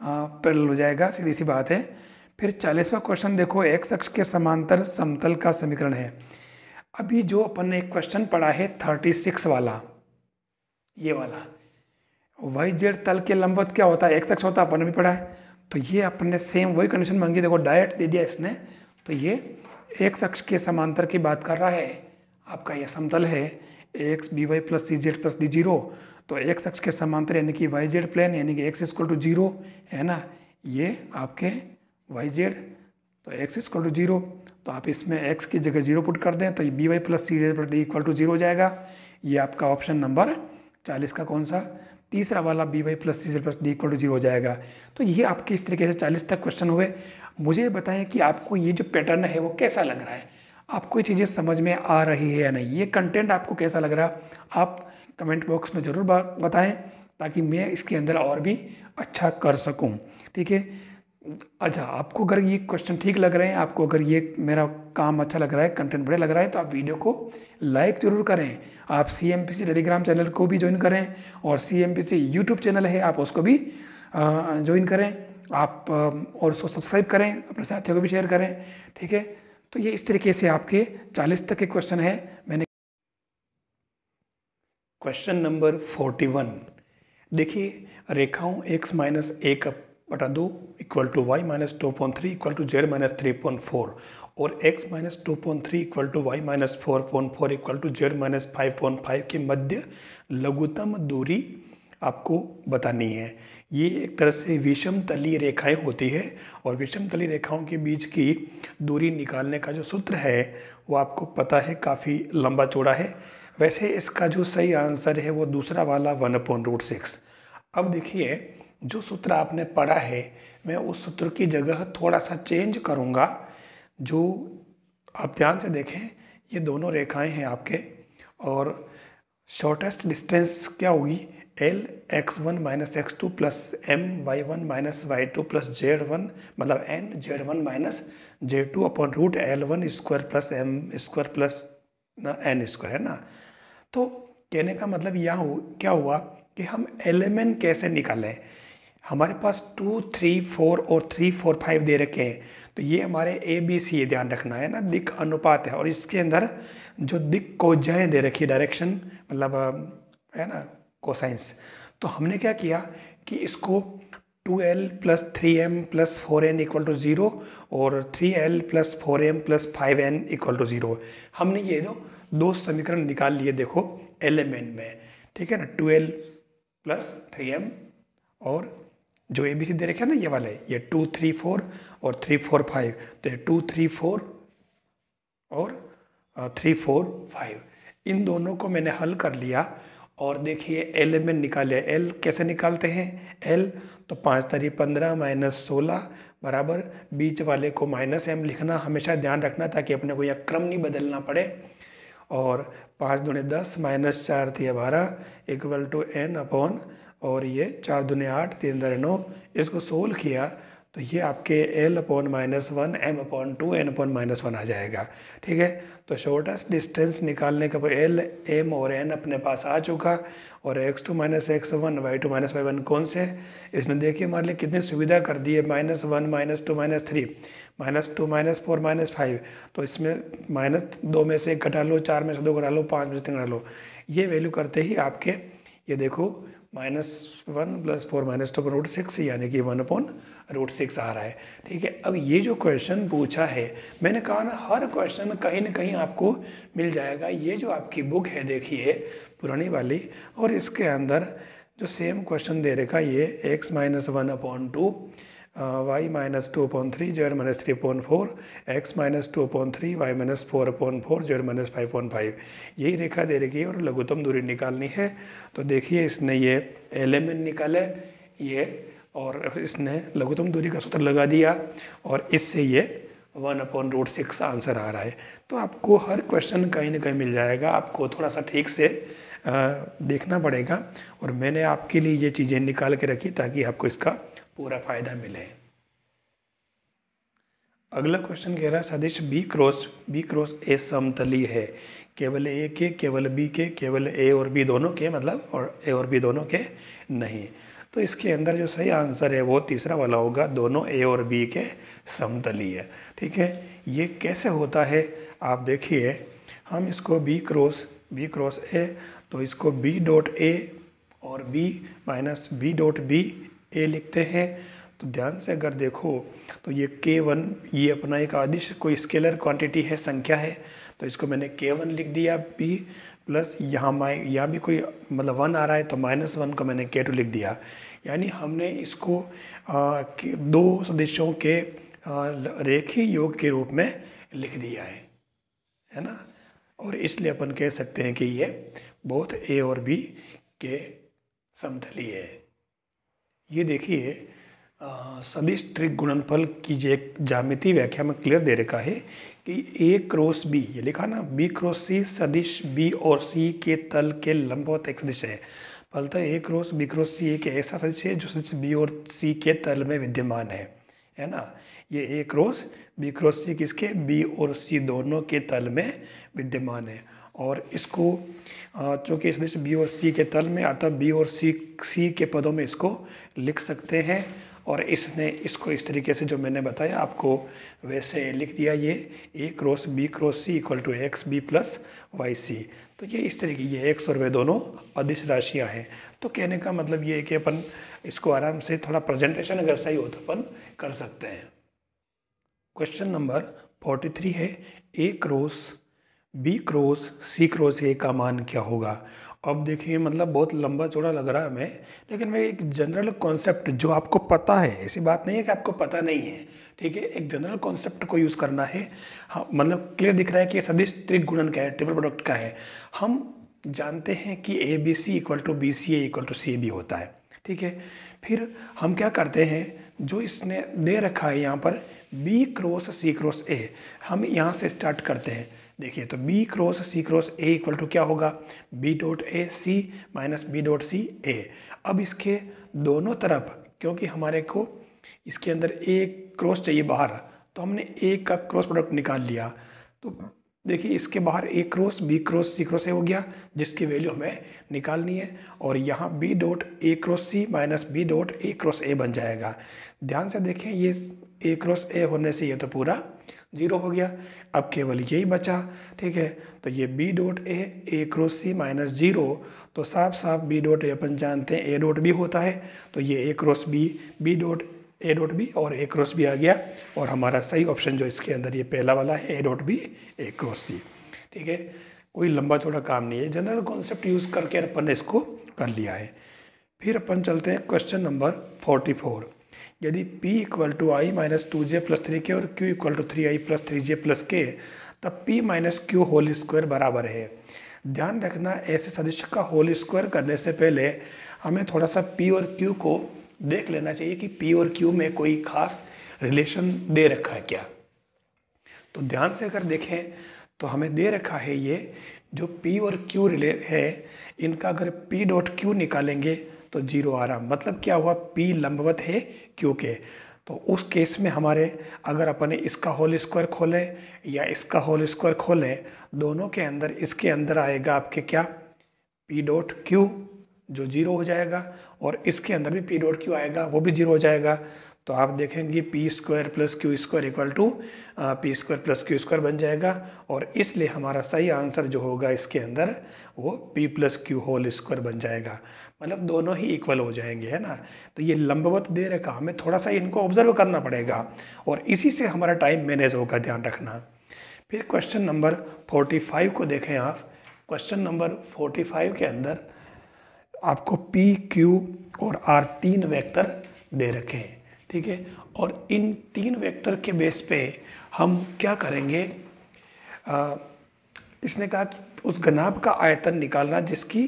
पैरेलल हो जाएगा, सीधी सी बात है। फिर 40वां क्वेश्चन देखो, x अक्ष के समांतर समतल का समीकरण है। अभी जो अपन ने एक क्वेश्चन पढ़ा है 36 वाला, ये वाला YZ तल के लंबवत क्या होता है, x अक्ष होता है, अपन ने भी पढ़ा है। तो ये अपन ने सेम वही कंडीशन मांगी, देखो डायरेक्ट दे दिया इसने, तो ये x अक्ष के समांतर की बात कर रहा है। आपका ये समतल है ax by plus cz plus d0, तो x अक्ष के समांतर यानी कि YZ प्लेन यानी कि x इक्वल टू 0 है ना, ये आपके YZ तो x इक्वल टू 0, तो आप इसमें x की जगह 0 पुट कर दें तो ये B Y plus C D equal to 0 हो जाएगा। ये आपका ऑप्शन नंबर 40 का कौन सा, तीसरा वाला B Y plus C plus D equal to 0 हो जाएगा। तो ये आपके इस तरीके से 40 तक क्वेश्चन हुए। मुझे बताएं कि आपको ये जो पैटर्न है वो कैसा लग रहा है, आपको ये चीज़ें समझ में आ रही है या नहीं, ये कंटेंट आपको कैसा लग रहा है, आप कमेंट बॉक्स में ज़रूर बताएं ताकि मैं इसके अंदर और भी अच्छा कर सकूं। ठीक है, अच्छा आपको अगर ये क्वेश्चन ठीक लग रहे हैं, आपको अगर ये मेरा काम अच्छा लग रहा है, कंटेंट बढ़िया लग रहा है, तो आप वीडियो को लाइक ज़रूर करें। आप CMPC टेलीग्राम चैनल को भी ज्वाइन करें और CMPC यूट्यूब चैनल है, आप उसको भी ज्वाइन करें, आप और उसको सब्सक्राइब करें, अपने साथियों को भी शेयर करें। ठीक है, तो ये इस तरीके से आपके 40 तक के क्वेश्चन है। मैंने क्वेश्चन नंबर 41 देखिए, रेखाओं x माइनस ए का बटा 2 equal to Y minus 2.3 equal to Z minus 3.4 और x minus 2.3 equal to Y minus 4.4 equal to Z minus 5.5 के मध्य लघुत्तम दूरी आपको बतानी है। ये एक तरह से विषम तलीय रेखाएं होती है और विषम तलीय रेखाओं के बीच की दूरी निकालने का जो सूत्र है वो आपको पता है, काफ़ी लंबा चौड़ा है। वैसे इसका जो सही आंसर है वो दूसरा वाला 1/√6। अब देखिए, जो सूत्र आपने पढ़ा है मैं उस सूत्र की जगह थोड़ा सा चेंज करूँगा। जो आप ध्यान से देखें, ये दोनों रेखाएं हैं आपके और शॉर्टेस्ट डिस्टेंस क्या होगी, L x1 minus x2 plus M y1 minus y2 plus z1 मतलब N z1 minus z2 upon root L1 square plus M square plus N square, है ना। तो कहने का मतलब यहाँ क्या हुआ कि हम एलिमेंट कैसे निकालें। हमारे पास 2, 3, 4 और 3, 4, 5 दे रखे हैं, तो ये हमारे ABC ध्यान रखना है ना, दिक अनुपात है और इसके अंदर जो दिक कोजाएं दे रखी है, डायरेक्शन मतलब है ना, कोसाइंस। तो हमने क्या किया कि इसको 2l plus 3m plus 4n equal to 0 और 3l plus 4m plus 5n equal to 0, हमने ये दो समीकरण निकाल लिए। देखो एलिमेंट में, ठीक है ना, 2l प्लस 3m और जो ABC दे रखे हैं ना ये वाले, ये 2, 3, 4 और 3, 4, 5, तो 2, 3, 4 और 3, 4, 5, इन दोनों को मैंने हल कर लिया। और देखिए एलिमेंट निकाले, L कैसे निकालते हैं, L तो 5 तारीख 15 माइनस 16 बराबर बीच वाले को माइनस M लिखना, हमेशा ध्यान रखना ताकि अपने को यह क्रम नहीं बदलना पड़े। और 5 दूने 10 minus 4 3 12 equal to N upon, और ये 4 दूने 8 3 दर 9, इसको सोल्व किया तो ये आपके L upon minus 1 M upon 2 N upon minus 1 आ जाएगा। ठीक है, तो शॉर्टेस्ट डिस्टेंस निकालने का L, M और N अपने पास आ चुका। और x2 minus x1 y2 minus y1 कौन से, इसने देखिए हमारे लिए कितनी सुविधा कर दी है, -1 -2 -3 -2 -4 -5, तो इसमें -2 में से 1 घटा लो, 4 में से 2 घटा लो, 5 में से 3 घटा लो, ये वैल्यू करते ही आपके ये देखो -1 + 4 -2 पर √6 यानी कि 1/√6 आ रहा है। ठीक है, अब ये जो क्वेश्चन पूछा है, मैंने कहा ना हर क्वेश्चन कहीं ना कहीं आपको मिल जाएगा। ये जो आपकी बुक है देखिए पुरानी वाली, और इसके अंदर जो सेम क्वेश्चन दे रखा ये x - 1/2 y - 2/3 z - 3/4 x - 2/3 y - 4/4 z - 5/5, यही रेखा दे रखी है और लघुत्तम दूरी निकालनी है। तो देखिए इसने ये एलिमेंट निकाले ये, और इसने लघुत्तम दूरी का सूत्र लगा दिया और इससे ये 1/√6 आंसर आ रहा है। तो आपको हर क्वेश्चन कहीं ना कहीं मिल जाएगा, आपको थोड़ा सा ठीक से देखना पड़ेगा। और मैंने आपके लिए ये चीज़ें निकाल के रखी ताकि आपको इसका पूरा फायदा मिले। अगला क्वेश्चन कह रहा है सदिश B क्रॉस A समतलीय है, केवल A के, केवल B के, केवल A और B दोनों के, मतलब और A और B दोनों के नहीं। तो इसके अंदर जो सही आंसर है वो तीसरा वाला होगा, दोनों A और B के समतलीय। ठीक है, ये कैसे होता है आप देखिए, हम इसको B क्रॉस A, तो इसको B.A और B माइनस B.B A लिखते हैं। तो ध्यान से अगर देखो तो ये K1 ये अपना एक आदिश कोई स्केलर क्वांटिटी है, संख्या है, तो इसको मैंने K1 लिख दिया। B प्लस यहाँ भी कोई मतलब 1 आ रहा है तो -1 को मैंने K2 लिख दिया। यानी हमने इसको दो सदिशों के रेखीय योग के रूप में लिख दिया है ना। और इसलिए अपन कह सकते हैं कि ये बोथ ए और बी के समतलीय है। ये देखिए सदिश त्रिक गुणनफल की जो एक ज्यामितीय व्याख्या में क्लियर दे रखा है कि ए क्रॉस बी, ये लिखा ना, बी क्रॉस सी सदिश बी और सी के तल के लंबवत एक सदिश है। फलतः ए क्रॉस बी क्रॉस सी एक ऐसा सदिश है जो सदिश बी और सी के तल में विद्यमान है ना। ये ए क्रॉस बी क्रॉस सी किसके, बी और सी दोनों के तल में विद्यमान है। और इसको चूँकि सदिश बी और सी के तल में, अतः बी और सी के पदों में इसको लिख सकते हैं। और इसने इसको इस तरीके से जो मैंने बताया आपको वैसे लिख दिया, ये A cross B cross C equal to X B plus Y C. तो ये इस तरीके, ये एक्स और वे दोनों अदिश राशियाँ हैं। तो कहने का मतलब ये है कि अपन इसको आराम से थोड़ा प्रेजेंटेशन अगर सही हो तो अपन कर सकते हैं। क्वेश्चन नंबर 43 है, A cross B cross C cross A का मान क्या होगा। अब देखिए मतलब बहुत लंबा चौड़ा लग रहा है हमें, लेकिन मैं एक जनरल कॉन्सेप्ट जो आपको पता है, ऐसी बात नहीं है कि आपको पता नहीं है, ठीक है, एक जनरल कॉन्सेप्ट को यूज़ करना है। हाँ मतलब क्लियर दिख रहा है कि सदिश त्रिक गुणन का है, ट्रिपल प्रोडक्ट का है। हम जानते हैं कि A B C equal to B C A equal to C A B होता है, ठीक है। फिर हम क्या करते हैं, जो इसने दे रखा है यहाँ पर B cross C cross A, हम यहाँ से स्टार्ट करते हैं। देखिए तो B cross C cross A equal to क्या होगा, B dot A C minus B dot C A. अब इसके दोनों तरफ, क्योंकि हमारे को इसके अंदर ए क्रॉस चाहिए बाहर, तो हमने ए का क्रॉस प्रोडक्ट निकाल लिया। तो देखिए इसके बाहर A cross B cross C cross A हो गया, जिसकी वैल्यू हमें निकालनी है। और यहाँ B dot A cross C minus B dot A cross A बन जाएगा। ध्यान से देखें, ये ए क्रॉस ए होने से ये तो पूरा 0 हो गया। अब केवल यही बचा, ठीक है। तो ये B dot A cross C minus 0, तो साफ साफ बी डॉट ए अपन जानते हैं ए डॉट बी होता है, तो ये A cross B dot A dot B और ए क्रॉस बी आ गया। और हमारा सही ऑप्शन जो इसके अंदर ये पहला वाला है, A dot B A cross C, ठीक है। कोई लंबा चौड़ा काम नहीं है, जनरल कॉन्सेप्ट यूज़ करके अपन ने इसको कर लिया है। फिर अपन चलते हैं क्वेश्चन नंबर 44। यदि P equal to I minus 2j plus 3k और Q equal to 3i plus 3j plus k, तब P minus Q whole square बराबर है। ध्यान रखना, ऐसे सदिश का होल स्क्वायर करने से पहले हमें थोड़ा सा P और Q को देख लेना चाहिए कि P और Q में कोई खास रिलेशन दे रखा है क्या। तो ध्यान से अगर देखें तो हमें दे रखा है ये जो P और Q है, इनका अगर P डॉट Q निकालेंगे तो 0 आ रहा। मतलब क्या हुआ, P लंबवत है Q के। तो उस केस में हमारे अगर अपने इसका होल स्क्वायर खोलें या इसका होल स्क्वायर खोलें, दोनों के अंदर इसके अंदर आएगा आपके क्या, P डॉट Q जो 0 हो जाएगा, और इसके अंदर भी P डॉट Q आएगा, वो भी 0 हो जाएगा। तो आप देखेंगे P square plus Q square equal to P square plus Q square बन जाएगा। और इसलिए हमारा सही आंसर जो होगा इसके अंदर वो P plus Q whole square बन जाएगा। मतलब दोनों ही इक्वल हो जाएंगे, है ना। तो ये लंबवत दे रखा, हमें थोड़ा सा इनको ऑब्जर्व करना पड़ेगा और इसी से हमारा टाइम मैनेज होगा, ध्यान रखना। फिर क्वेश्चन नंबर 45 को देखें आप। क्वेश्चन नंबर 45 के अंदर आपको P, Q और R 3 वेक्टर दे रखे हैं, ठीक है। और इन 3 वेक्टर के बेस पे हम क्या करेंगे, इसने कहा कि उस घनाभ का आयतन निकालना जिसकी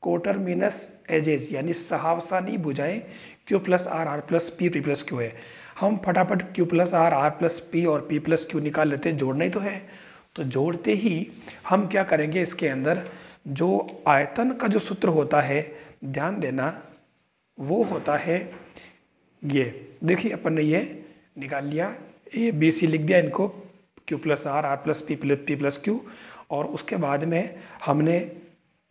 कोटरमिनस एजेस यानी सहावसानी भुजाएं Q plus R plus P plus Q है। हम फटाफट Q plus R plus P और P प्लस क्यू निकाल लेते हैं, जोड़ना ही तो है। तो जोड़ते ही हम क्या करेंगे, इसके अंदर जो आयतन का जो सूत्र होता है, ध्यान देना, वो होता है ये। देखिए अपन ने ये निकाल लिया, ए बी सी लिख दिया इनको, Q plus R plus P plus Q. और उसके बाद में हमने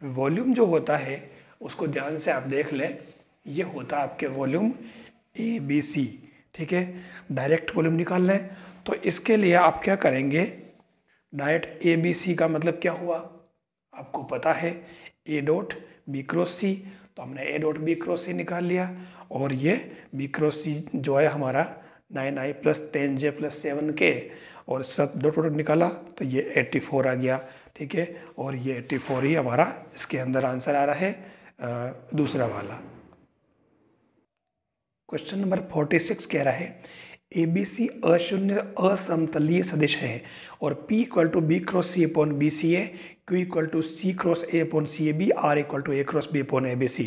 वॉल्यूम जो होता है उसको ध्यान से आप देख लें, ये होता है आपके वॉल्यूम ए बी सी, ठीक है। डायरेक्ट वॉल्यूम निकाल लें, तो इसके लिए आप क्या करेंगे, डायरेक्ट ए बी सी का मतलब क्या हुआ आपको पता है, ए डॉट बी क्रॉस सी। तो हमने ए डॉट बी क्रॉस सी निकाल लिया, और ये बी क्रॉस सी जो है हमारा 9i plus 10j plus 7k, और सब डॉट प्रोडक्ट निकाला तो ये 84 आ गया, ठीक है। और ये 84 ही हमारा इसके अंदर आंसर आ रहा है दूसरा वाला। क्वेश्चन नंबर 46 कह रहा है, ए बी सी अशून्य असमतलीय सदिश है और P equal to B cross C upon B C A, Q equal to C cross A upon C A B, R equal to A cross B upon A B C,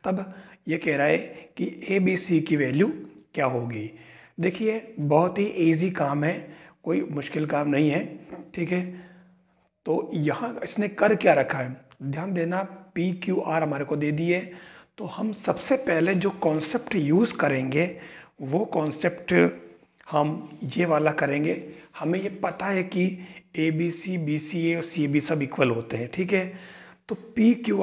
तब ये कह रहा है कि ए बी सी की value क्या होगी। देखिए बहुत ही इजी काम है, कोई मुश्किल काम नहीं है, ठीक है। तो यहाँ इसने कर क्या रखा है, ध्यान देना, पी क्यू आर हमारे को दे दिए। तो हम सबसे पहले जो कॉन्सेप्ट यूज़ करेंगे वो कॉन्सेप्ट हम ये वाला करेंगे। हमें ये पता है कि A B C, B C ए और सी बी सब इक्वल होते हैं, ठीक है। तो पी क्यू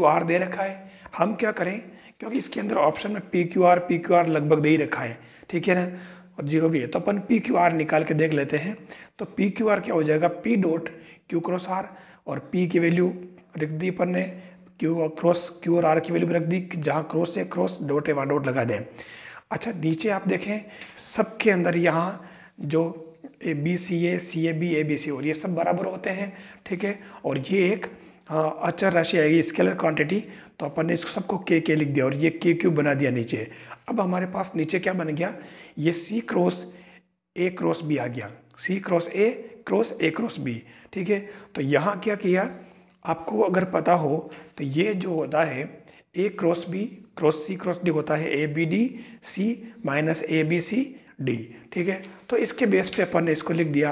आर दे रखा है, हम क्या करें, क्योंकि इसके अंदर ऑप्शन में पी क्यू आर लगभग दे ही रखा है, ठीक है ना, और जीरो भी है, तो अपन पी क्यू आर निकाल के देख लेते हैं। तो पी क्यू आर क्या हो जाएगा, P dot Q cross R, और पी की वैल्यू रख दी अपन ने, क्यू क्रॉस क्यू और आर की वैल्यू भी रख दी, जहाँ क्रॉस से क्रॉस, डॉट है वहाँ डॉट लगा दें। अच्छा नीचे आप देखें सबके अंदर यहाँ जो बी सी ए बी सी और ये सब बराबर होते हैं, ठीक है। और ये एक अचर राशि आएगी, स्केलर क्वांटिटी, तो अपन ने इसको सबको के लिख दिया और ये के क्यू बना दिया नीचे। अब हमारे पास नीचे क्या बन गया, ये सी क्रॉस ए क्रॉस बी आ गया, सी क्रॉस ए क्रॉस बी, ठीक है। तो यहाँ क्या किया, आपको अगर पता हो तो ये जो होता है A cross B cross C cross D होता है A B D C minus A B C D, ठीक है। तो इसके बेस पे अपन ने इसको लिख दिया।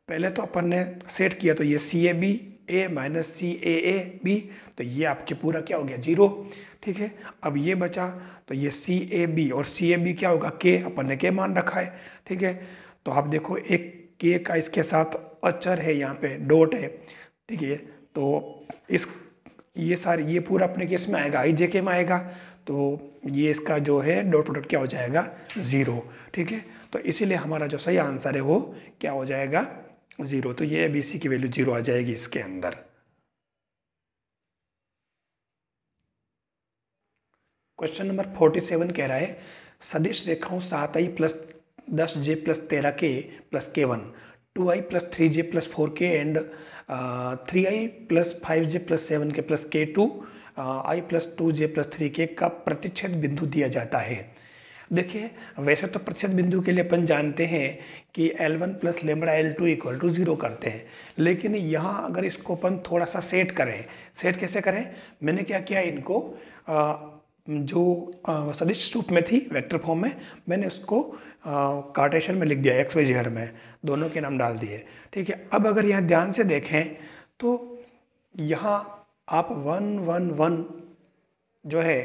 पहले तो अपन ने सेट किया, तो ये C A B A minus C A B, तो ये आपके पूरा क्या हो गया, जीरो, ठीक है। अब ये बचा, तो ये सी ए बी और सी ए बी क्या होगा, के, अपन ने के मान रखा है, ठीक है। तो आप देखो एक के का इसके साथ अचर है, यहाँ पे डॉट है, ठीक है। तो इस ये सारे ये पूरा अपने केस में आएगा, आई जे के में आएगा, तो ये इसका जो है डॉट प्रोडक्ट क्या हो जाएगा, ज़ीरो, ठीक है। तो इसीलिए हमारा जो सही आंसर है वो क्या हो जाएगा, ज़ीरो। तो ये बी सी की वैल्यू ज़ीरो आ जाएगी इसके अंदर। क्वेश्चन नंबर 47 कह रहा है सदिश रेखाओं 7i plus 10j plus 13k plus k1, 2i plus 3j plus 4k and 3i plus 5j plus 7k plus k2, i plus 2j plus 3k का प्रतिच्छेद बिंदु दिया जाता है। देखिए वैसे तो प्रतिच्छेद बिंदु के लिए अपन जानते हैं कि L1 plus lambda L2 equal to 0 करते हैं, लेकिन यहाँ अगर इसको अपन थोड़ा सा सेट करें, सेट कैसे करें, मैंने क्या किया, इनको जो सदिश रूप में थी वेक्टर फॉर्म में, मैंने उसको कार्टेशियन में लिख दिया, एक्स वाई जेड में, दोनों के नाम डाल दिए, ठीक है। अब अगर यहाँ ध्यान से देखें तो यहाँ आप 1 1 1 जो है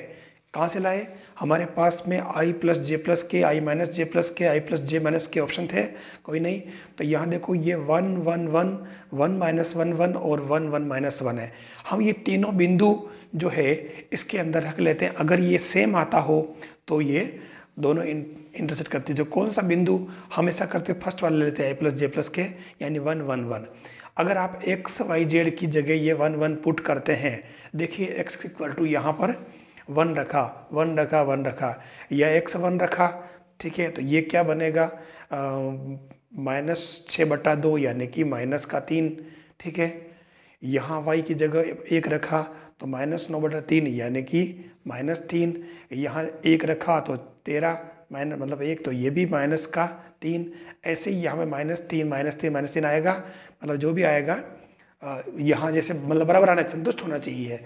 कहाँ से लाए, हमारे पास में आई प्लस जे प्लस के, आई माइनस जे प्लस के, आई प्लस जे माइनस के ऑप्शन थे, कोई नहीं। तो यहाँ देखो ये 1 1 1 1 माइनस 1 1 और 1 1 माइनस 1 है। हम ये तीनों बिंदु जो है इसके अंदर रख लेते हैं, अगर ये सेम आता हो तो ये दोनों इंटरसेक्ट करती है। जो कौन सा बिंदु हमेशा करते फर्स्ट वाले लेते हैं, आई प्लस जे प्लस के, यानी 1 1 1। अगर आप एक्स वाई जेड की जगह ये 1 1 पुट करते हैं, देखिए एक्स इक्वल टू यहाँ पर 1 रखा 1 रखा 1 रखा, या एक्स 1 रखा, ठीक है। तो ये क्या बनेगा, -6/2 यानी कि -3, ठीक है। यहाँ y की जगह 1 रखा तो -9/3 यानी कि -3, यहाँ 1 रखा तो 13 मतलब 1, तो ये भी -3, ऐसे ही यहाँ में -3 आएगा, मतलब जो भी आएगा यहाँ जैसे मतलब बराबर आना, संतुष्ट होना चाहिए।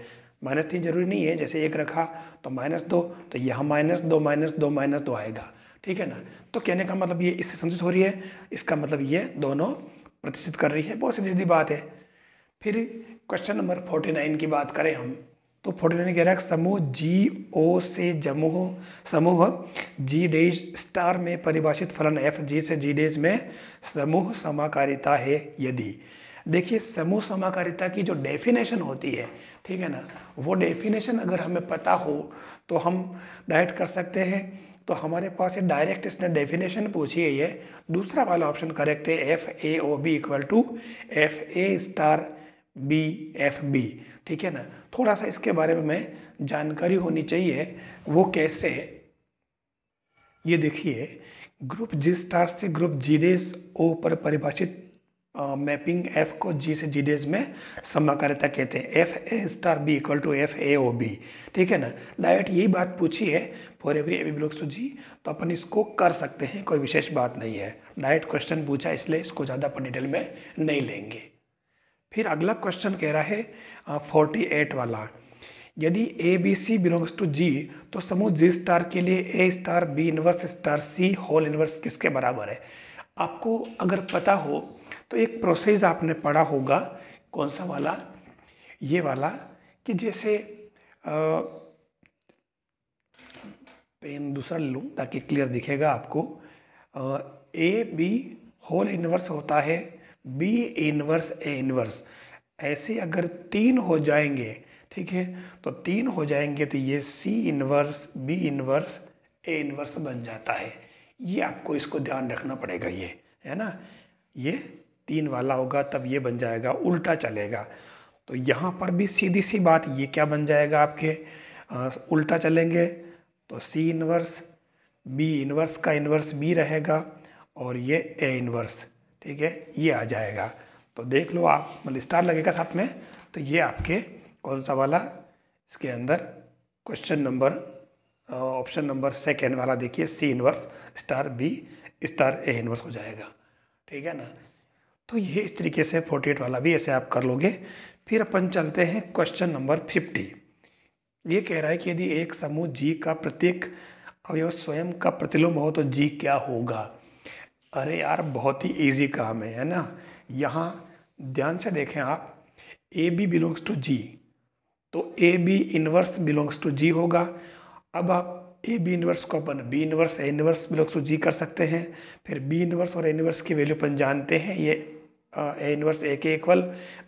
-3 जरूरी नहीं है, जैसे 1 रखा तो -2, तो यहाँ -2 आएगा, ठीक है ना। तो कहने का मतलब ये इससे संतुष्ट हो रही है, इसका मतलब ये दोनों प्रतिष्ठित कर रही है, बहुत सीधी बात है। फिर क्वेश्चन नंबर 49 की बात करें हम, तो 49 कह रहा है समूह जी ओ से समूह जी डेज स्टार में परिभाषित फलन एफ जी से जी डेज में समूह समाकारिता है यदि। देखिए समूह समाकारिता की जो डेफिनेशन होती है, ठीक है ना, वो डेफिनेशन अगर हमें पता हो तो हम डायरेक्ट कर सकते हैं। तो हमारे पास ये डायरेक्ट इसने डेफिनेशन पूछी है, ये दूसरा वाला ऑप्शन करेक्ट है, F A O B equal to F A star B F B, ठीक है ना। थोड़ा सा इसके बारे में मैं जानकारी होनी चाहिए, वो कैसे, ये देखिए ग्रुप जी स्टार से ग्रुप जी डेज ओ पर परिभाषित मैपिंग एफ को जी से जी डेज में समकालिता कहते हैं। F A star B equal to F A O B, ठीक है ना। डायरेक्ट यही बात पूछी है for every A B belongs to G, तो अपन इसको कर सकते हैं, कोई विशेष बात नहीं है। डायरेक्ट क्वेश्चन पूछा इसलिए इसको ज़्यादा अपन डिटेल में नहीं लेंगे। फिर अगला क्वेश्चन कह रहा है 48 वाला, यदि A B C belongs to G तो समूह जी स्टार के लिए A star B inverse star C whole inverse किसके बराबर है। आपको अगर पता हो तो एक प्रोसेस आपने पढ़ा होगा, कौन सा वाला, ये वाला, कि जैसे पेन दूसरा लूँ ताकि क्लियर दिखेगा आपको। ए बी होल इनवर्स होता है बी इनवर्स ए इनवर्स, ऐसे अगर 3 हो जाएंगे, ठीक है, तो 3 हो जाएंगे तो ये C inverse B inverse A inverse बन जाता है। ये आपको इसको ध्यान रखना पड़ेगा, ये है ना, ये 3 वाला होगा तब ये बन जाएगा, उल्टा चलेगा। तो यहाँ पर भी सीधी सी बात, ये क्या बन जाएगा आपके, उल्टा चलेंगे तो सी इनवर्स बी इनवर्स का इनवर्स बी रहेगा और ये ए इनवर्स, ठीक है, ये आ जाएगा। तो देख लो आप, मतलब स्टार लगेगा साथ में, तो ये आपके कौन सा वाला, इसके अंदर question number option number second वाला देखिए, C inverse star B star A inverse हो जाएगा, ठीक है ना। तो ये इस तरीके से 48 वाला भी ऐसे आप कर लोगे। फिर अपन चलते हैं क्वेश्चन नंबर 50। ये कह रहा है कि यदि एक समूह जी का प्रत्येक अवयव स्वयं का प्रतिलोम हो तो जी क्या होगा। अरे यार बहुत ही इजी काम है ना। यहाँ ध्यान से देखें आप, A B belongs to G, तो A B inverse belongs to G होगा। अब आप ए बी इनवर्स को अपन B inverse A inverse belongs to G कर सकते हैं। फिर बी इनवर्स और ए इनवर्स की वैल्यू अपन जानते हैं, ये ए इनवर्स ए के इक्वल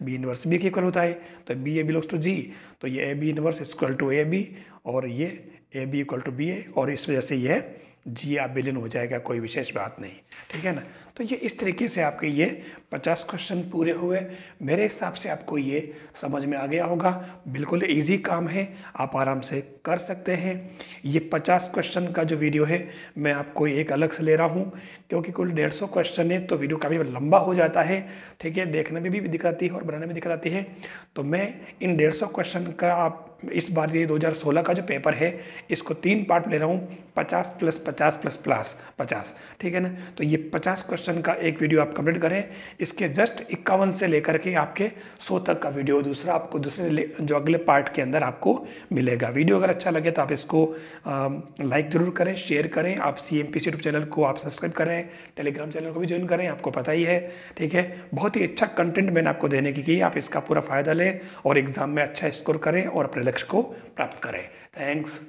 बी इनवर्स बी के इक्वल होता है। तो B A belongs to G, तो ये A B inverse equal to A B और ये A B equal to B A, और इस वजह से ये जी आप बिलियन हो जाएगा, कोई विशेष बात नहीं, ठीक है ना। तो ये इस तरीके से आपके ये 50 क्वेश्चन पूरे हुए। मेरे हिसाब से आपको ये समझ में आ गया होगा, बिल्कुल इजी काम है, आप आराम से कर सकते हैं। ये 50 क्वेश्चन का जो वीडियो है मैं आपको एक अलग से ले रहा हूँ, क्योंकि कुल 150 क्वेश्चन है तो वीडियो काफ़ी लंबा हो जाता है, ठीक है, देखने में भी दिक्कत आती है और बनाने में दिक्कत आती है। तो मैं इन 150 क्वेश्चन का, आप इस बार ये 2016 का जो पेपर है इसको 3 पार्ट ले रहा हूँ, 50 प्लस 50 प्लस प्लस 50, ठीक है ना। तो ये 50 क्वेश्चन का एक वीडियो आप कंप्लीट करें, इसके जस्ट 51 से लेकर के आपके 100 तक का वीडियो दूसरा आपको दूसरे जो अगले पार्ट के अंदर आपको मिलेगा। वीडियो अगर अच्छा लगे तो आप इसको लाइक ज़रूर करें, शेयर करें, आप CMPC यूट्यूब चैनल को आप सब्सक्राइब करें, टेलीग्राम चैनल को भी ज्वाइन करें, आपको पता ही है, ठीक है। बहुत ही अच्छा कंटेंट मैंने आपको देने की आप इसका पूरा फ़ायदा लें और एग्ज़ाम में अच्छा स्कोर करें और अपने लक्ष्य को प्राप्त करें। थैंक्स।